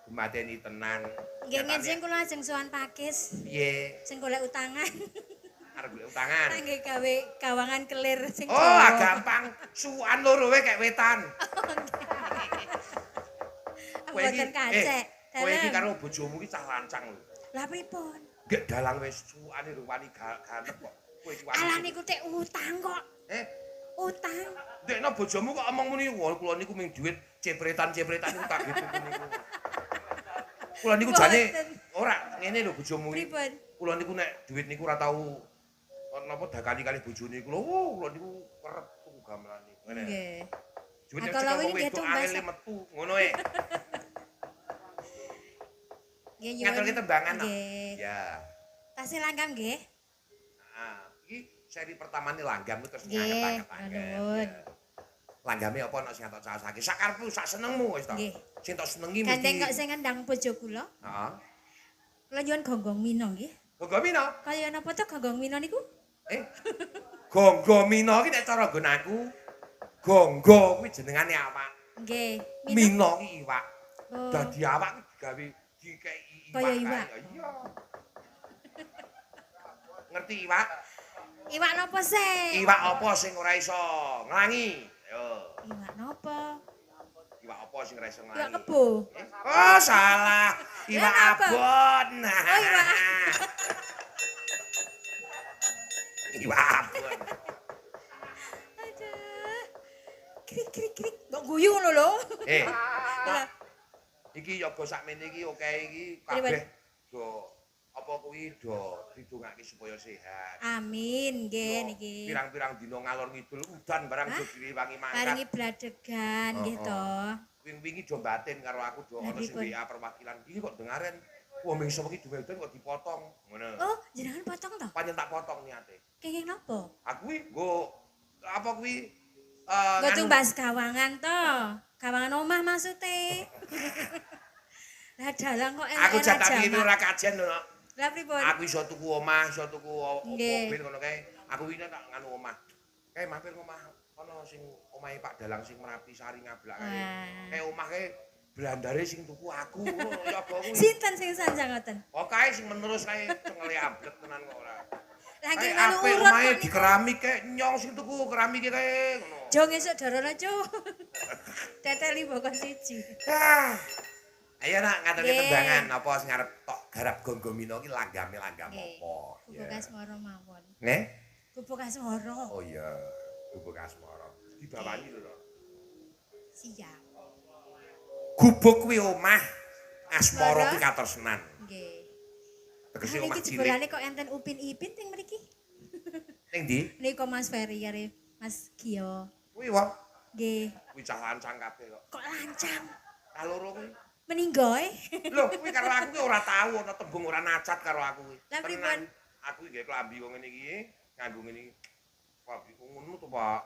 dumateni tenan. Nggih ngajeng kula ajeng sowan pakis. Piye? Sing golek utangan. Arep golek utangan. Nggih gawe gawangan kelir sing Oh, Jawa. gampang. Sukan loro wae kek wetan. Kowe iki Mboten kacek. kowe iki Dalem. karo bojomu iki cah lancang lho. Lah pripun? Gek dalang wis sukane rupane ganep kok. Kowe iki wani. Alah niku tek utang kok. Utang. Dekno bojomu kok omong muni, "Wah, kula niku ming dhuwit cepretan-cepretan niku tak gitu niku." Kula niku jane Mboten. ora ngene lho bojomu iki. Pripun? Kula niku nek dhuwit niku ora tau napa dakali kali bojone kula. Oh, kula niku kerep tuku gamelan niku. Ngene. Nggih. Dhuwit Nah, nek kalau cekak ini wong nggih wedok tumbas. angele metu ngono e. Nggih nyuwun. Ngaturke tembangan. no? Nggih. Ya. Tasih langgam nggih. Nah, iki seri pertamane langgam terus Nggih, nganget-anget. nuwun. Langgame apa nek sing tak casake? Sak karepmu, sak senengmu wis to. Nggih. Sing tak senengi Gandeng kok mesti. sing ngendang bojo kula. Heeh. Kula nyuwun gonggong mino nggih. Gonggomino. Kaya napa to gonggong mino niku? Gonggomino ki nek cara nggonanku gonggo kuwi jenengane awak. Nggih. Mino ki iwak. Oh. Dadi awak ki digawe dikeki iwak. Kaya kae. iwak. Iya. Ngerti iwak? Iwak napa sih? Iwak apa sing ora iso nglangi? Ayo. Iwak napa? Iwak apa sing ora iso Iwak nglangi? kebo. Oh, salah. Iwak Lah, apa? abon. Oh, iwak. Iwak abon. Aduh. Krik krik krik. Mbok guyu ngono lho. Pak, iki yoga sakmene iki oke iki kabeh do apa kuwi do didongake supaya sehat. Amin nggih Yo, niki. Pirang-pirang dina ngalor ngidul udan barang do direwangi Paringi mangkat. bladegan nggih to. Wingi do batin karo aku do ana sing pripun? WA perwakilan. Iki kok dengaren wah mingsu iki duwe udan kok dipotong. Ngono. Oh, jenengan potong to? Panjen tak potong niate. Kenging napa? Aku kuwi nggo apa kuwi Nggo tumbas gawangan to. Gawangan omah maksude. Lah dalang kok aku enak jatah iki ora kajen lho. Lah pripun? Aku iso tuku omah, iso tuku Nggih. mobil ngono kae. Aku wingi tak nganu omah. Kae mampir omah ana sing omahe Pak Dalang sing Merapi Sari ngablak kae. Wah. Kae omah kae blandare sing tuku aku ngono ya apa kuwi. Sinten sing sanjang ngoten? Oh kae sing menerus kae cengele ablet tenan kok ora. Lah Kae nggih nganu apik urut omahe kok di niku. keramik kae nyong sing tuku keramik kae ngono. Jo ngesuk dorono cu. Teteli bokon siji. Ah. Ayo nak ngaturi Nggih. tendangan apa sing arep tok garap Gonggomino ki langgam apa? Bubuk Ya. asmara mawon. Nggih? Bubuk asmara. Oh iya, gubuk asmara. Dibawani lho. Siap. Gubuk kuwi omah asmara Asmara? kuwi katresnan. Nggih. Tegese Ah, omah niki cilik. jebolane kok enten upin-ipin teng mriki. Ning ndi? Nika Mas Ferry kare Mas Gio. Kuwi wae. Nggih. Kuwi cah lancang kabeh kok. Kok lancang? Kaloro kuwi. Meninggoe. Lho, kuwi karo aku ki ora tau ana tembung ora nacat karo aku kuwi. Lah pripun? Tenan. Aku iki nggih klambi kok ngene iki, nganggo ngene iki. Klambi kok ngono to, Pak.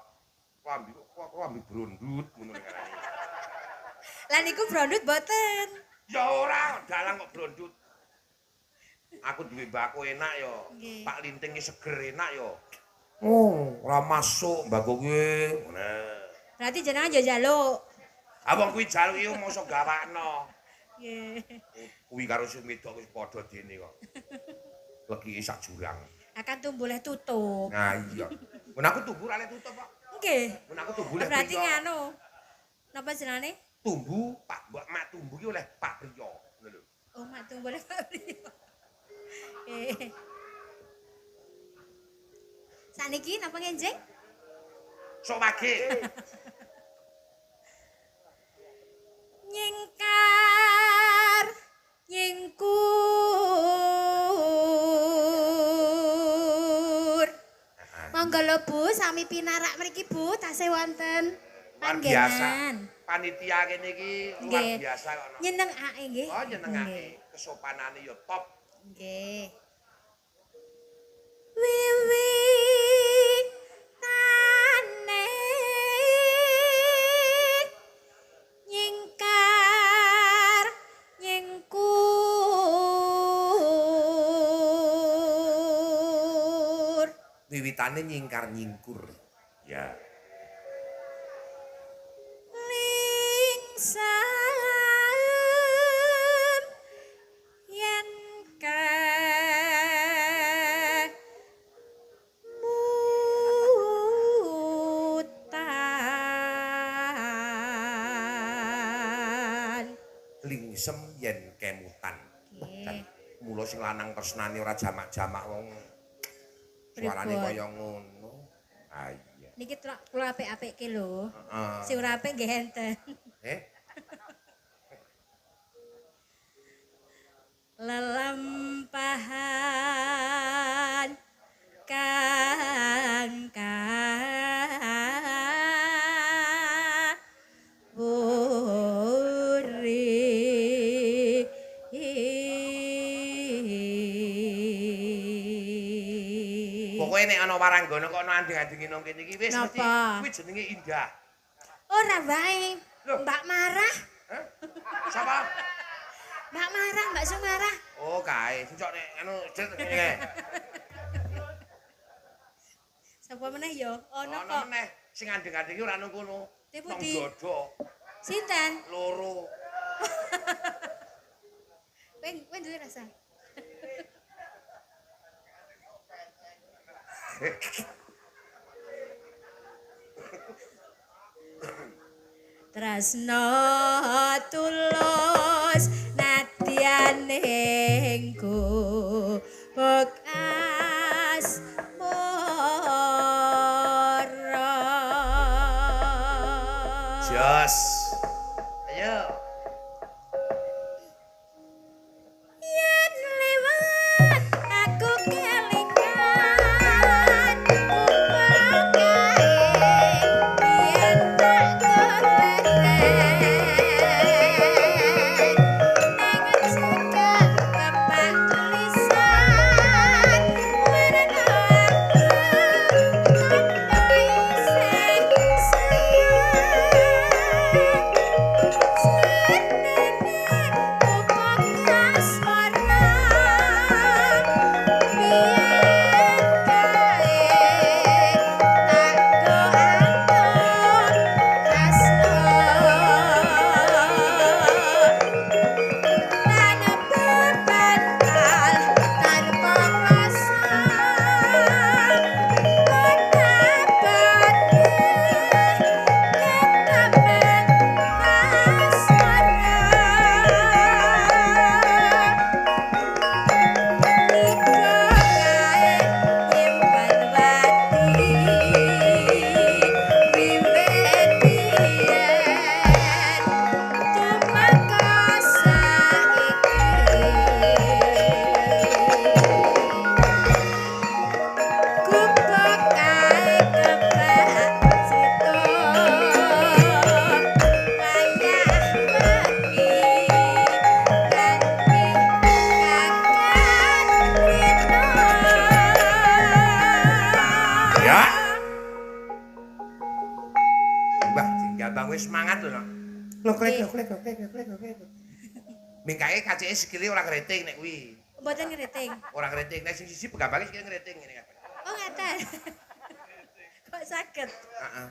Klambi kok klambi brondut ngono nek arane. Lah niku brondut boten. Ya ora, dalang kok brondut. Aku duwe mbako enak ya. Nggih. Pak Linting ki seger enak ya. Oh, ora masuk mbako kuwi. Nah. Berarti jenengan yo njaluk. Abang kuwi jaluk iki mosok gawakno. Nggih. Kuwi karo sing wedok wis padha dene kok. Legi sak jurang. Akan tumbuh tutup. Nah iya. Mun aku tumbuh ora lek tutup kok. Nggih. Mun aku tumbuh lek Berarti priya. nganu. Napa jenenge? Tumbuh Pak Mbak Mak tumbuh ki oleh Pak Priyo. Ngono lho. Oh, mak tumbuh le Pak Priyo. Eh. Saniki napa ngenjing? Sok wage. Nyingkar nyingkur. Monggo lho Bu, sami pinarak mriki Bu, tasih wonten Luar biasa. panggenan. Panitia kene iki luar Nggih. biasa kok. Nyenengake nggih. Oh nyenengake. Kesopanane ya top. Nggih. Wiwitane nyingkar nyingkur. Wiwitane nyingkar nyingkur. Ya. Ningsam yen kemutan. Lingsem yen kemutan. Nggih. Mula sing lanang tresnane ora jamak-jamak wong suarane Pripun? kaya ngono. Ah iya. Niki kula apik-apikke lho. Heeh. Sing ora apik nggih enten. Eh? Lelampahan kang Pokoke nek ana waranggana kok ana anding-andingi nang kene iki wis mesti Napa? kuwi jenenge indah. Ora wae. Loh. Mbak marah, Hah? Sapa? Mbak marah, Mbak Sumarah. Oh, kae. Sing nek anu ngene. Sapa meneh ya? Ono Ana kok. meneh sing anding-andingi ora nang kono. Te Nang pundi? dodo Sinten? loro. Kowe duwe rasa? Tresno tulus nadyanengku bekas mara. Jos. Ayo. Yen lewat aku kelingan upakae yen tak golek ning cedhak papan tulisan warna abang isih sayang. Wah, jenggal Bang wis semangat lho. Lho klek. Mingkae kacike sikile ora ngriting nek kuwi. Mboten ngriting. Ora ngriting nek sing siji pegambange sikile ngriting ngene kabeh. Oh, ngaten. Kok saged? Heeh.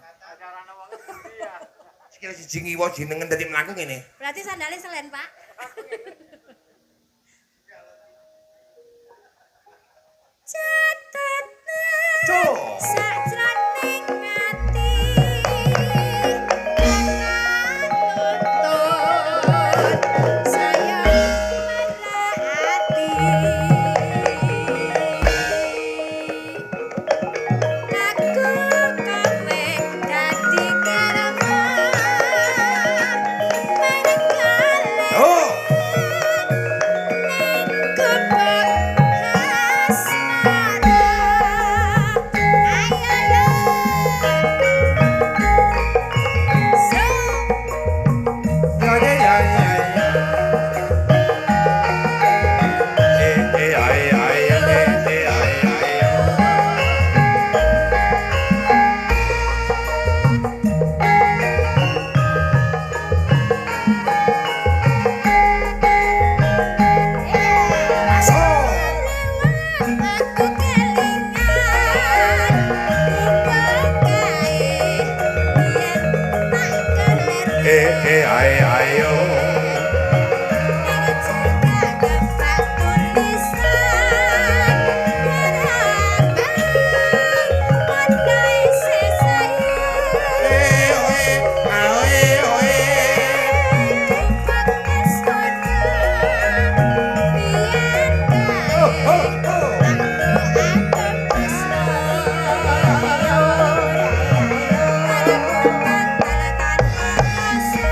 Sikile siji ngiwa jenengen dadi mlaku ngene. Berarti sandale selen, Pak. Catet Cuk. sajroning ati nuntun saya merhati aku kowe dadi karaman menengale Oh, ya ya ya ya. Ay ay ay ay. Ay ay yo. Asik.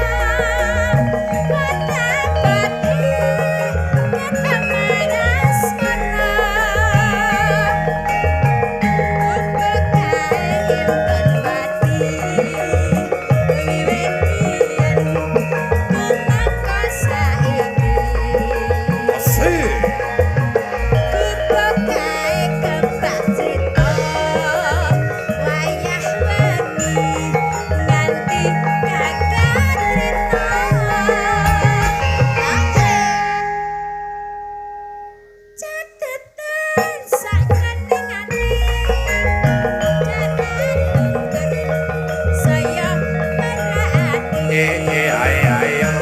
Saya merhati Ay ay yo.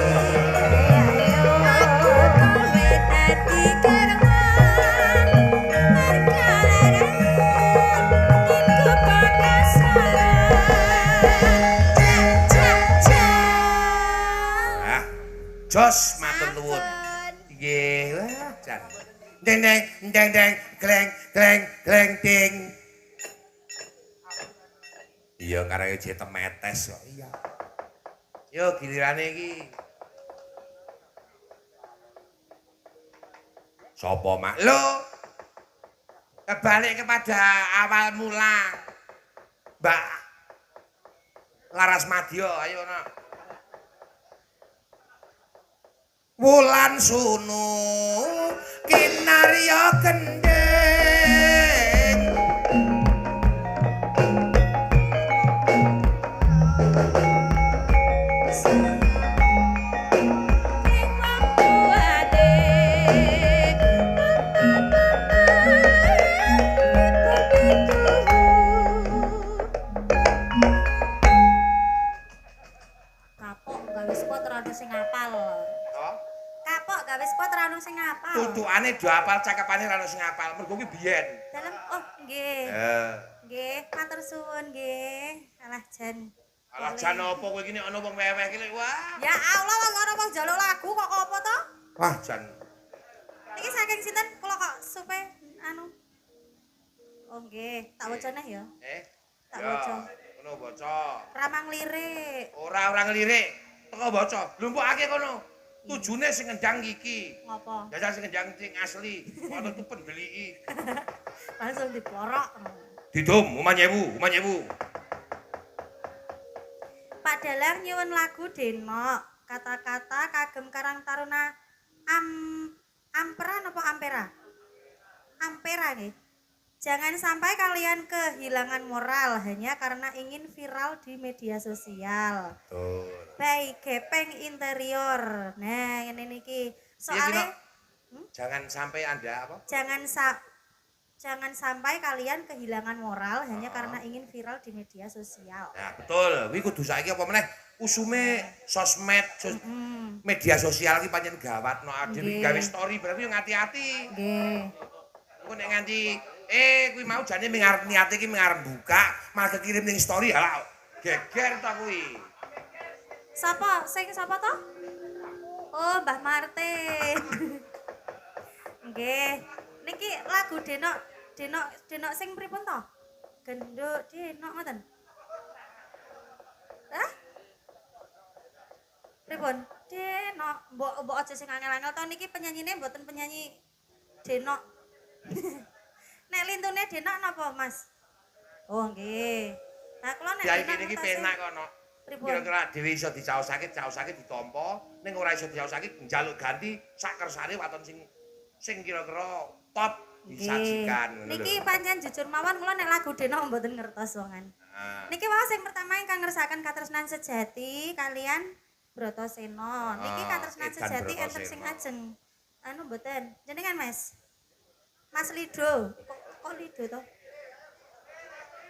aku kowe dadi karaman merkaleran iku pakasaran Ah, jos matur nuwun. Nggih, wah, jan. Deng deng deng deng kleng kleng kleng ting. Iya karek temetes kok. Iya. Yo gilirane iki. Sopo mak? Lho. Kembali kepada awal mula. Mbak Laras Madya, ayo nak. Wulan sunu kinarya gendeng. Kapok gawe spot ora ono sing ngapal. Oh, Kapok gawe spot ora ono sing ngapal. tutukane do apal cakepane ra ono sing apal. Mergo kuwi biyen. Dalem oh nggih. Nggih, matur suwun nggih. Alah jan. Alah jan opo kowe iki nek ana wong weweh iki lek wah. Ya Allah wong ana wong njaluk lagu kok apa to? Wah jan. Iki saking sinten kula kok supe anu. Oh nggih, tak wacane ya. Tak Ya, waca. ngono baca. Ramang lirik. Ora ngelirik, teko baca. Lumpukake kono. Tujune sing ngendang iki. Ngopo? Jajal sing ngendang sing asli. Ono tuh pendeliki. Langsung diporok. Didum, umanyewu. Pak Dalang nyuwun lagu Denok. Kata-kata kagem Karang Taruna Ampera napa Ampera? Ampera nggih. Jangan sampai kalian kehilangan moral hanya karena ingin viral di media sosial. Betul. Baik, gepeng interior. Nah, ini niki. Soalnya Jangan sampai Anda apa? jangan sampai kalian kehilangan moral hanya karena ingin viral di media sosial. Nah, betul. Kuwi kudu saiki apa meneh? Usume sosmed, media sosial iki pancen gawat no. Dhewe gawe story berarti yo ngati-ati. Nggih. Engko nek nganti kuwi mau jane mengarep niate iki mengarep buka, malah kekirim ning story halah geger ta kuwi. Sapa to? Oh, Mbah Martin. Nggih. Niki lagu Denok sing pripun to? Genduk Denok ngoten. Hah? Pripun? Denok, mbok aja sing angel-angel to niki penyanyine mboten penyanyi Denok. Nek lintune Denok napa, Mas? Oh, nggih. Nah, kula nek Ya iki niki penak kok no. Pripun? Kira-kira dhewe iso dicaosake ditampa, ning ora iso dicaosake njaluk ganti sak kersane waton sing kira-kira top disajikan. Niki pancen jujur mawon kula nek lagu Denok mboten ngertos wongan. Niki wae sing pertama ingkang ngersakaken katresnan sejati kalian Brotoseno. Niki katresnan Edan sejati enten Brotoseno. sing ajeng. Anu mboten. Jenengan Mas? Mas Lido. Kok Lido to?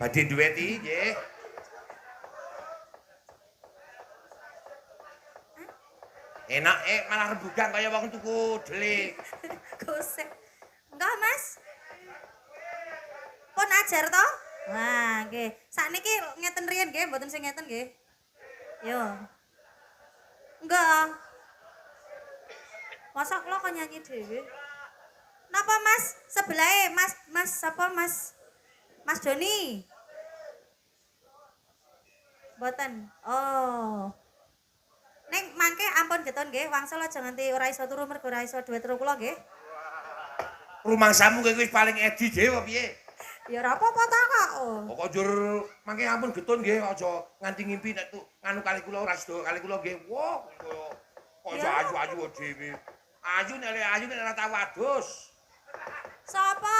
Badhe dueti nggih. Enak malah rebugan kaya wong tuku delik. Gosek. Enggak, Mas. Pun ajar to? Wah, nggih. Sakniki ngeten riyen nggih, mboten sing ngeten nggih. Yo. Enggak. Masa kula kok nyanyi dhewe? Napa Mas? Sebelahe Mas sapa Mas? Mas Doni. Mboten. Oh. Ning mangke ampun geton nggih, wangsul aja nganti ora iso turu mergo ora iso duwe turu kula nggih. Rumangsamu kowe wis paling edi dhewe piye? Ya ora apa-apa ta kok. Oh. Pokok njur mangke ampun getun nggih aja nganti ngimpi nek tu nganu kali kula ora sedo kali kula nggih. Wah, kok Ya. ayu-ayu dhewe. Ayu nek ora tau adus. Sapa?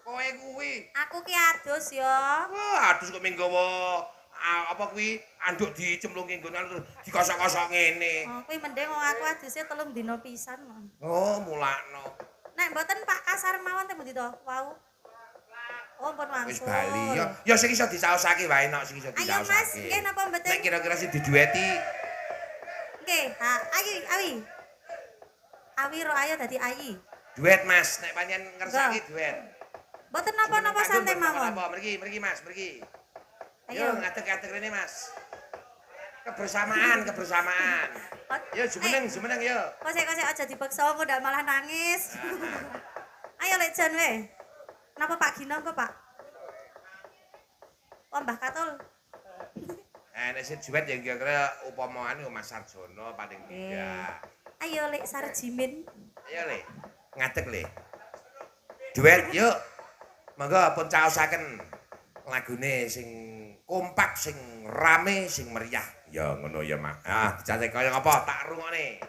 Kowe kuwi. Aku ki adus ya. Wah, adus kok menggawa apa kuwi anduk dicemplungke nggon terus dikosok-kosok ngene. Oh, kuwi mending wong aku aduse 3 dina pisan mon. Oh, mulakno. Nek mboten Pak Kasar mawon teng pundi to? Wau. Oh, pun Wis wangsul. bali. Ya sing iso dicaosake wae nok sing iso Ayo dicaosake. Mas, nggih napa mboten? Nek kira-kira sing didueti Nggih, ha, awi. Awi ro ayo dadi ayi. duet Mas, nek pancen ngersaki duet. Mboten napa-napa santai mawon. Apa? Mriki Mas, mriki. Ayo. Yo ngadeg-adeg rene Mas. Kebersamaan. Yo jumeneng yo. Kosek-kosek aja dipaksa engko ndak malah nangis. Ayo lek jan we. Napa Pak Gino kok, Pak? Oh, Mbah Katul. Nek sing duet ya kira-kira upama anu Mas Sarjono paling tiga. Ayo lek Sarjimin. Ayo Le. Ngadeg Le. Duet yuk. Monggo pun caosaken lagune sing kompak, sing rame, sing meriah. Ya ngono ya, Mak. Ah, dicacek kaya ngapa? Tak rungokne.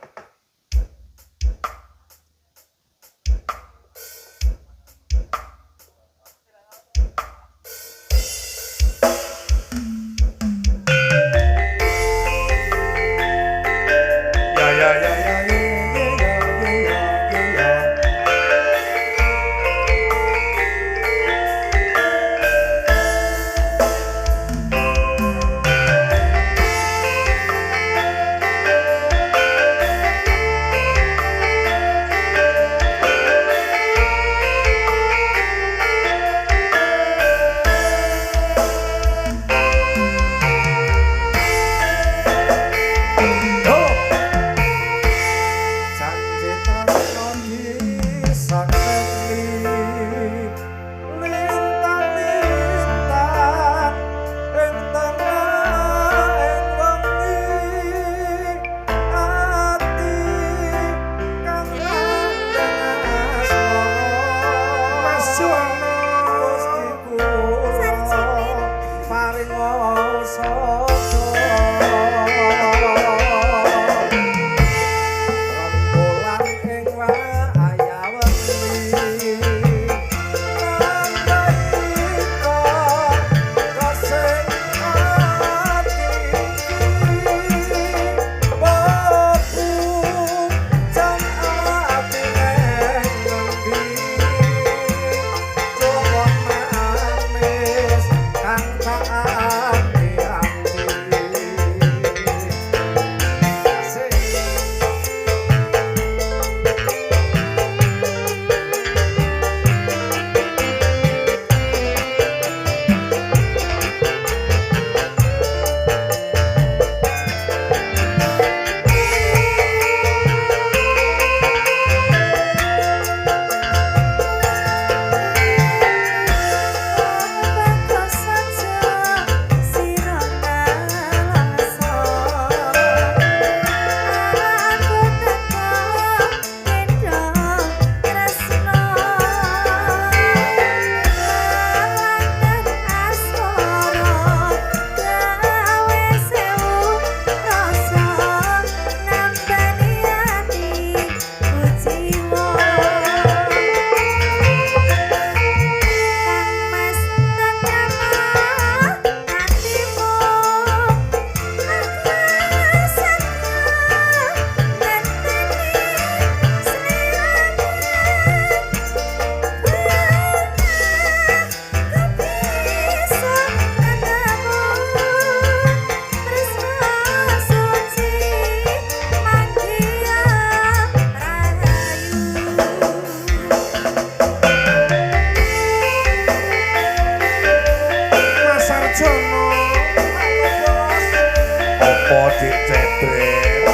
Dik Cedret.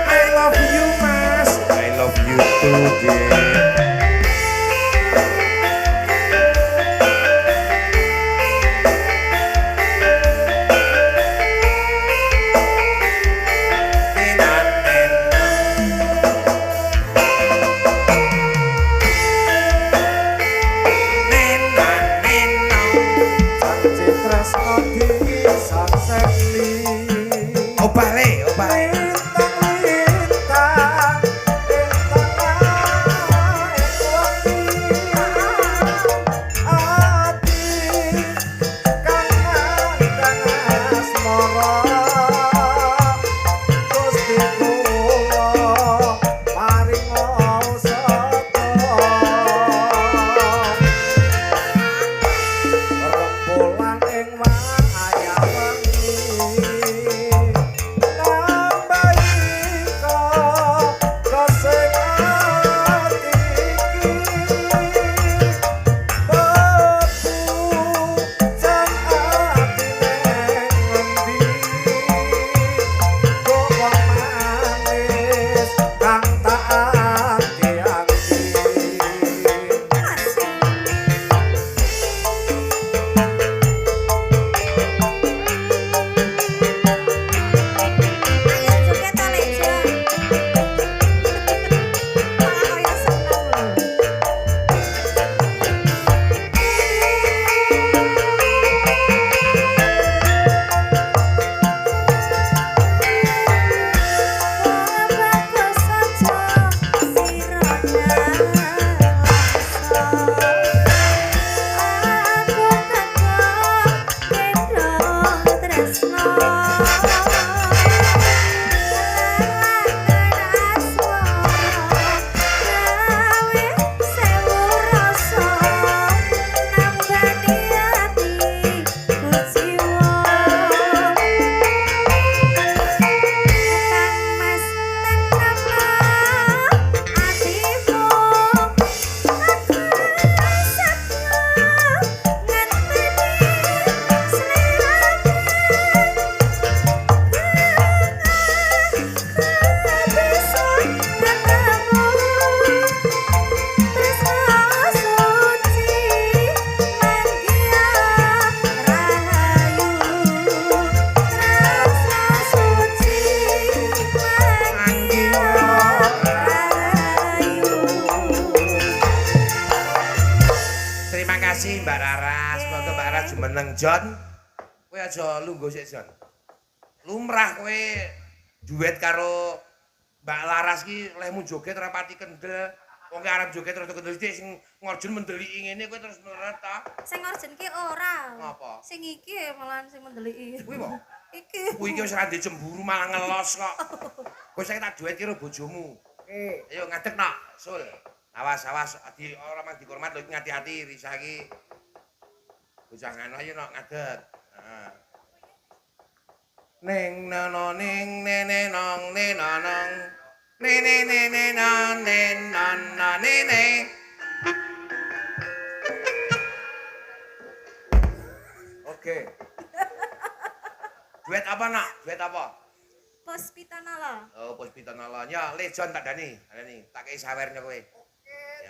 I love you Mas. I love you too, Dik. Nenan Tresno disan sekli obale obale lintang-lintang ing tengah ing wengi ati kang ngandhang asmara Gusti kula paringa sata rembulan ing wayah wengi nambaika kasing ati iki bebu jan atine ngendi kok manis kang tak ati-ati Ayo joget to Lejo. Malah koyo seneng lho. Bagus saja sirana langsa. Aku teko gendong tresno. Terima kasih Mbak Rara, semoga Mbak Rara jumeneng John. Kowe aja lungguh sik John. Lumrah kowe duet karo Mbak Laras ki lehmu joget ora pati kendel. Wong arep joget terus kendel sithik sing ngorjun mendeliki ngene kowe terus nurut ta. Sing orjen ki ora. Ngapa? Sing iki malahan sing mendeliki. Kuwi apa? Iki. Kuwi iki wis ra ndek cemburu malah ngelos kok. Kowe saiki tak duet karo bojomu. Ayo ngadeg nak, Sul. Awas awas di ora mang dihormat lho ngati-ati Risa iki. Bocah ngono ayo nak ngadeg. Heeh. Ning nono ning nene nong nenonong. Nene nene non nenona nene. Oke. Duet apa nak? Duet apa? Pospitanala. Oh, Puspitanala. Ya, Lejon tak dani. Dani, tak kei sawernya kowe.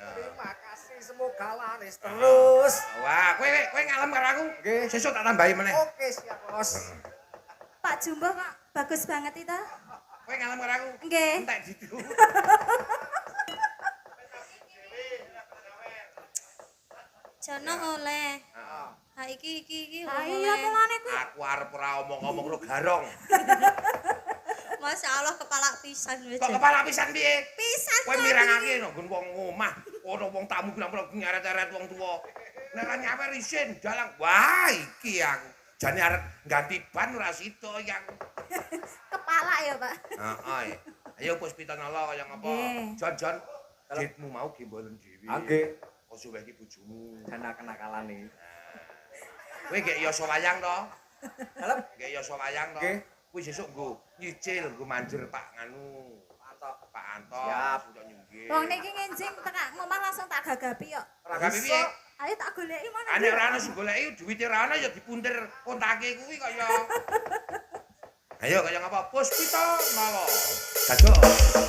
Terima kasih semoga laris terus. Wah, kowe ngalem karo aku? Nggih. Sesuk tak tambahi meneh. Oke siap bos. Pak Jumbo kok bagus banget itu. Kowe ngalem karo aku? Nggih. Entek ditu. Jono oleh. Heeh. Ha iki Ha oleh. iya mulane ku. Aku arep ora omong-omong lo garong. Masya Allah kepala pisan wis. Kok kepala pisan piye? Pisan. Kowe mirangake no nggon wong omah, ana wong tamu bilang ngeret-eret wong tuwa. Nek ra nyawer isin dalang. Wah, iki aku. Jane arep ganti ban ora sida iki aku. Kepala ya, Pak. Heeh. Ayo Puspitanala kaya ngapa? Nggih. Jon, jetmu mau gembolen dhewe. Nggih. Ojo wae iki bojomu. Dana kenakalane. Kowe gek yasa wayang to? Dalem Gek yasa wayang to? Nggih. Kuwi sesuk nggo nyicil, nggo manjer Pak nganu. mantap. Pak Anto. Siap. Untuk nyunggih. Wong niki ngenjing tekan ngomah langsung tak gagapi kok. Gagapi piye? Ayo tak goleki mana. Ane ora ana sing goleki duwite ora ana ya dipuntir kontake kuwi kaya. Ayo kaya ngapa? Puspita mawa. Dados.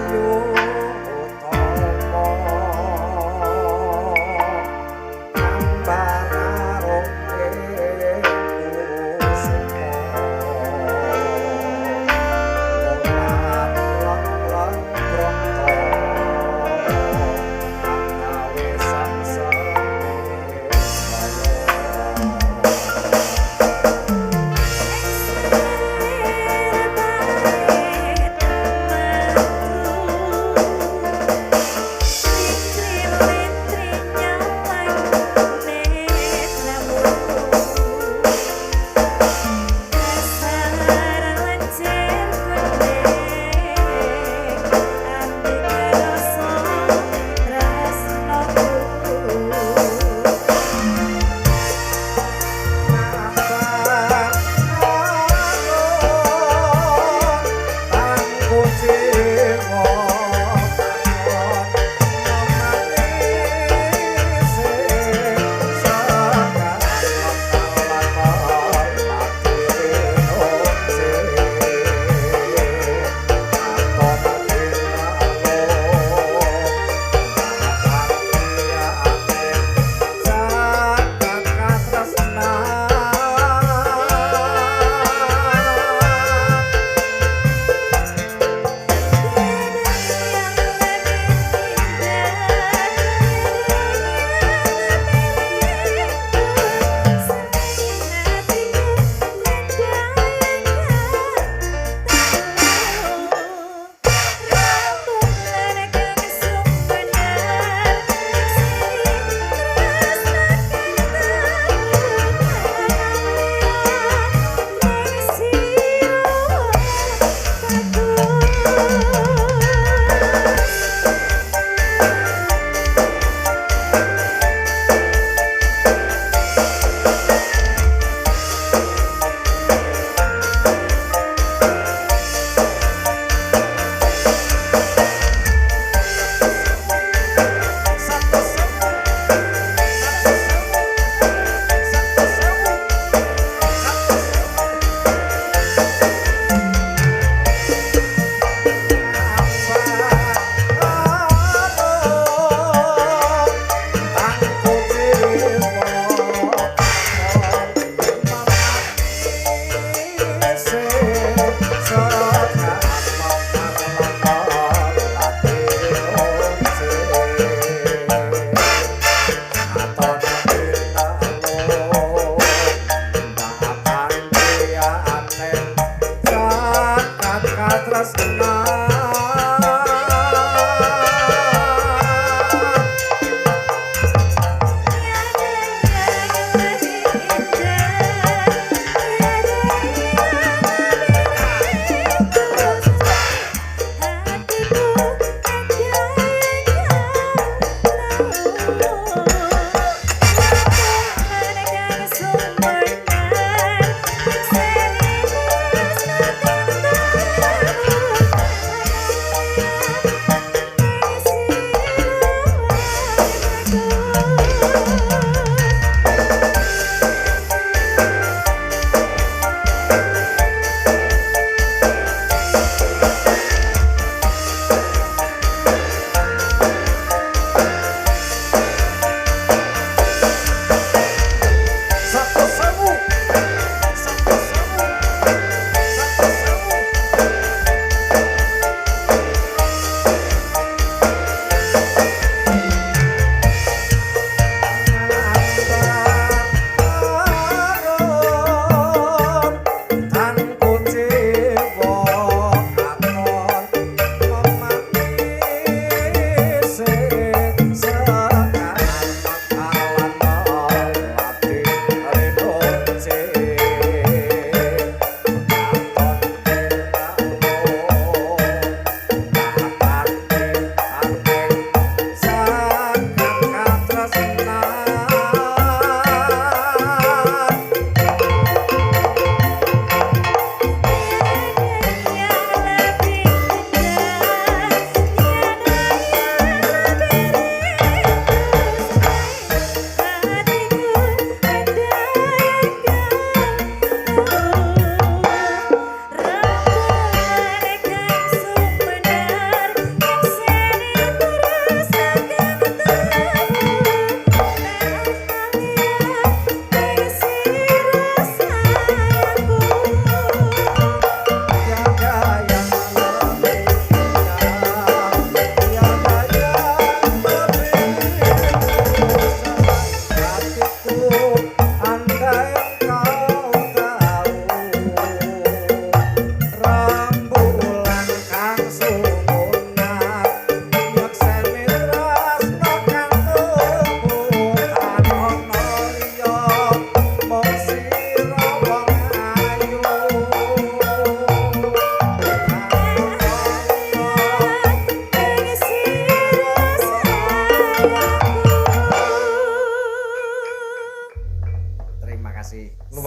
Ayu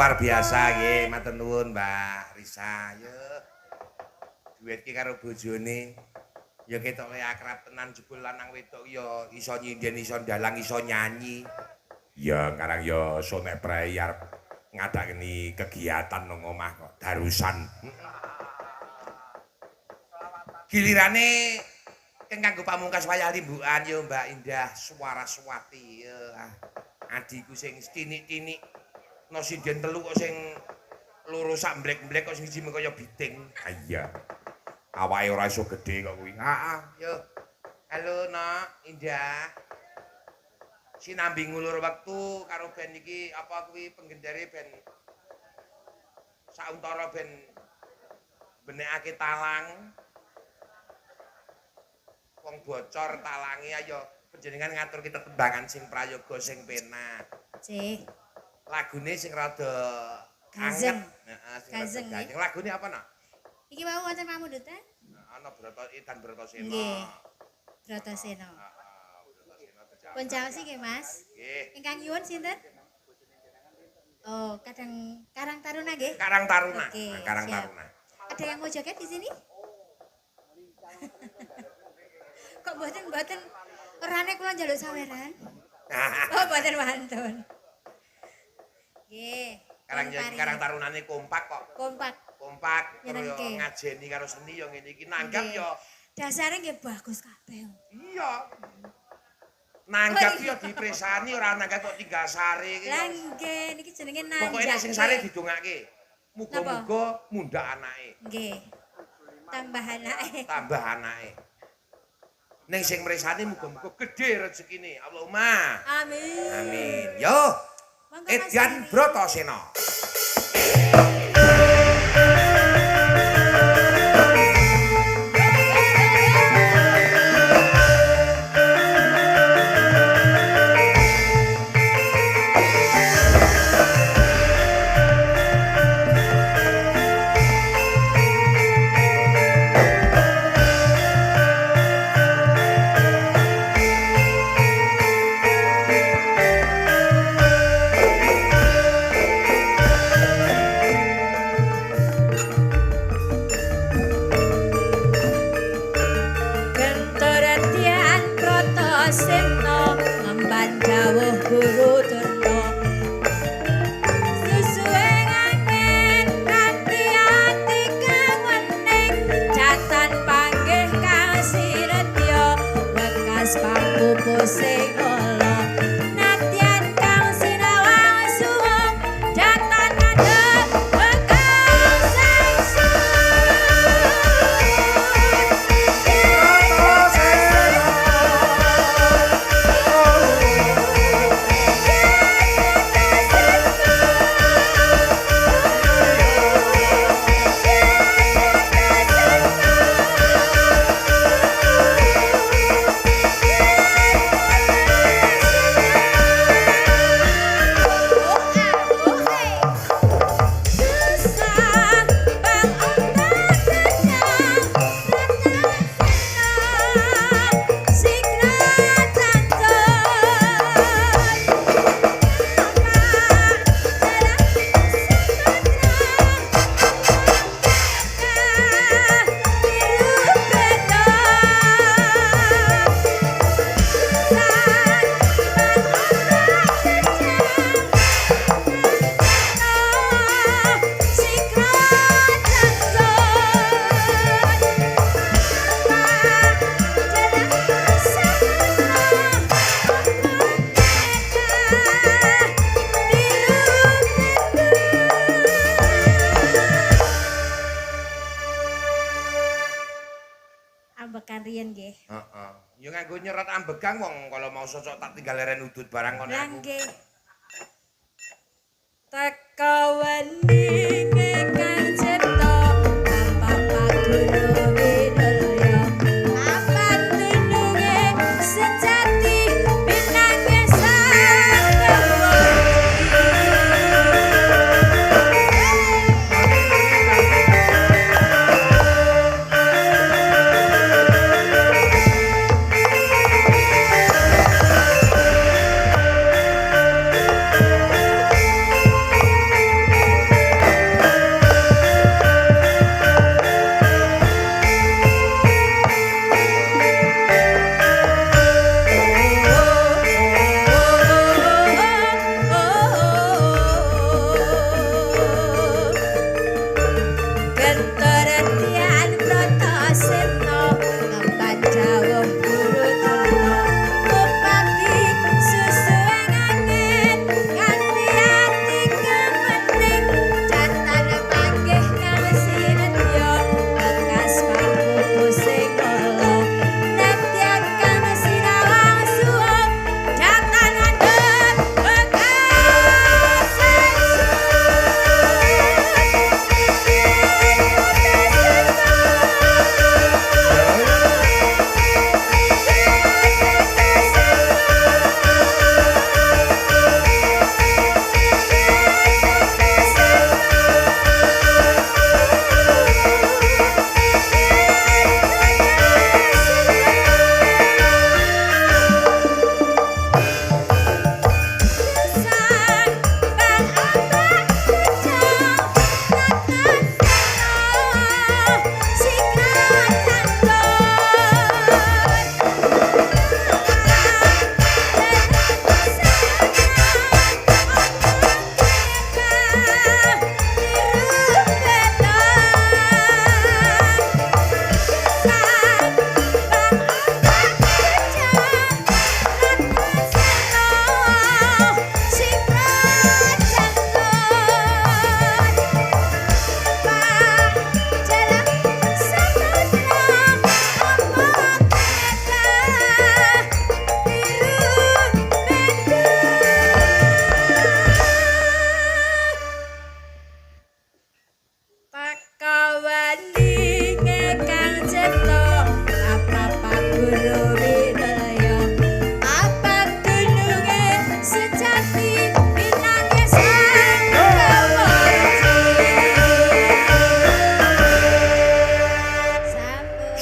luar biasa nggih, matur nuwun Mbak Risa. Yo. Duet ki karo bojone. Ya ketok le akrab tenan jebul lanang wedok ya iso nyinden, iso dalang, iso nyanyi. Ya ngarang ya so nek prei arep ngadakeni kegiatan nang omah kok darusan. Gilirane kanggo pamungkas wayah limbukan ya Mbak Indah Suwaraswati. Ya, adiku sing tinik-tinik no sinden telu kok sing loro sak mblek-mblek kok sing siji kaya biting. Ah iya. Awake ora iso gedhe kok kuwi. Heeh, yo. Halo Nok, Indah. Sinambi ngulur wektu karo band iki apa kuwi penggendare band sauntara band benekake talang. Wong bocor talangi ayo panjenengan ngatur kita tembangan sing prayoga sing penak. Cih. Lagune sing rada Gazeng. Heeh, sing Gazeng, rada gajeng. Lagune apa Nok? Iki mau wonten pamundhut ta? Ana Brata Idan Bratasena. Nggih. Bratasena. Bratasena. Pun caos nggih, Mas. Nggih. Ingkang nyuwun sinten? Oh, kadang Karang Taruna nggih. Karang Taruna. Oke, Nah, Karang siap. Taruna. Ada yang mau joget di sini? Kok mboten orane kula njaluk saweran? Oh, mboten wantun. Nggih. Karang Tarunane kompak kok. Kompak. Kompak terus yo Nyenengke. ngajeni karo seni yo ngene iki nanggap Nggih. yo. Dasare nggih bagus kabeh. Iya. Nanggap yo dipresani ora nanggap kok tinggal sare iki. Lah nggih niki jenenge nanjak. Pokoke nek sing sare didongake. Napa? Muga-muga mundhak anake, Nggih. Tambah anake. tambah anake. Ning sing mresani muga-muga gedhe rezekine. Allahumma. Amin. Amin. Yo. Monggo, Mas Edian Heri. Bratasena. Gentoretian Bratasena ngemban dawuh Guru Durna. Susuwe angin kanthi ati kang wening jatan panggih kang siretya wekas pangkupu sing ala. Nadyan kang sinawang suwung jatan ngandhut wekas sing suwung. Ambekan riyen nggih. Heeh. Ya nganggo nyerat ambegang wong kalau mau sosok tak tinggal leren udut barang kono Lah aku. nggih. Teka weninge kang cipta Bapak Paguru Winulya. Apa tununge sejati pinange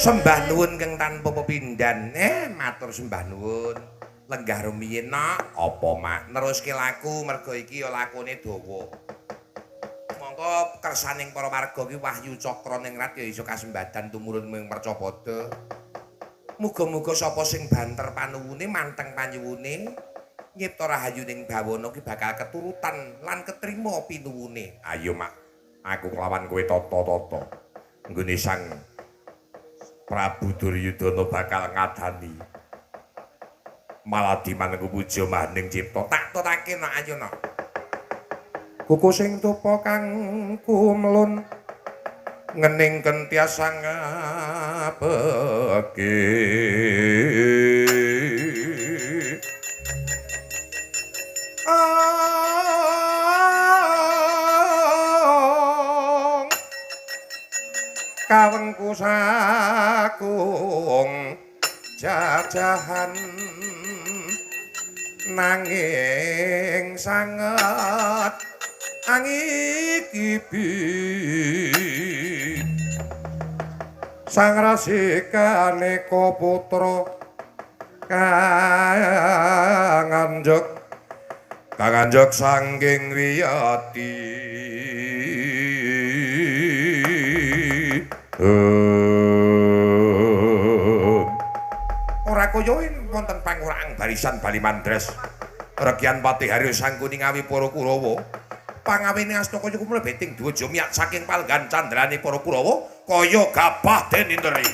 Sembah nuwun keng tanpa pepindhan. Matur sembah nuwun. Lenggah rumiyin nak apa mak neruske laku mergo iki ya lakune dawa. Monggo kersaning para warga iki Wahyu Cakra Ningrat ya iso kasembadan tumurun ming Mercapada. Muga-muga sapa sing banter panuwune manteng panyuwune nyipta rahayuning bawana ki bakal keturutan lan ketrima pinuwune. Ayo mak, aku kelawan kowe tata-tata. Nggone Sang Prabu Duryudana bakal ngadani. Malah dimanengku puja maning cipta. Tak tutake nak ayo nak. Kuku sing tupa kang kumlun ngening kentias sang abeke. Kawengku sakung jajahan nanging sanget angikibi sang rasikane putra kanganjek sangking wiyati Ora kaya wonten pangurang barisan Bali Mandres. Regyan Pati Haryo Sangkuni ngawi para Kurawa. Pangawene Astaka iku mlebeting dwaja miyak saking palgan candrane para Kurawa kaya gabah den indri.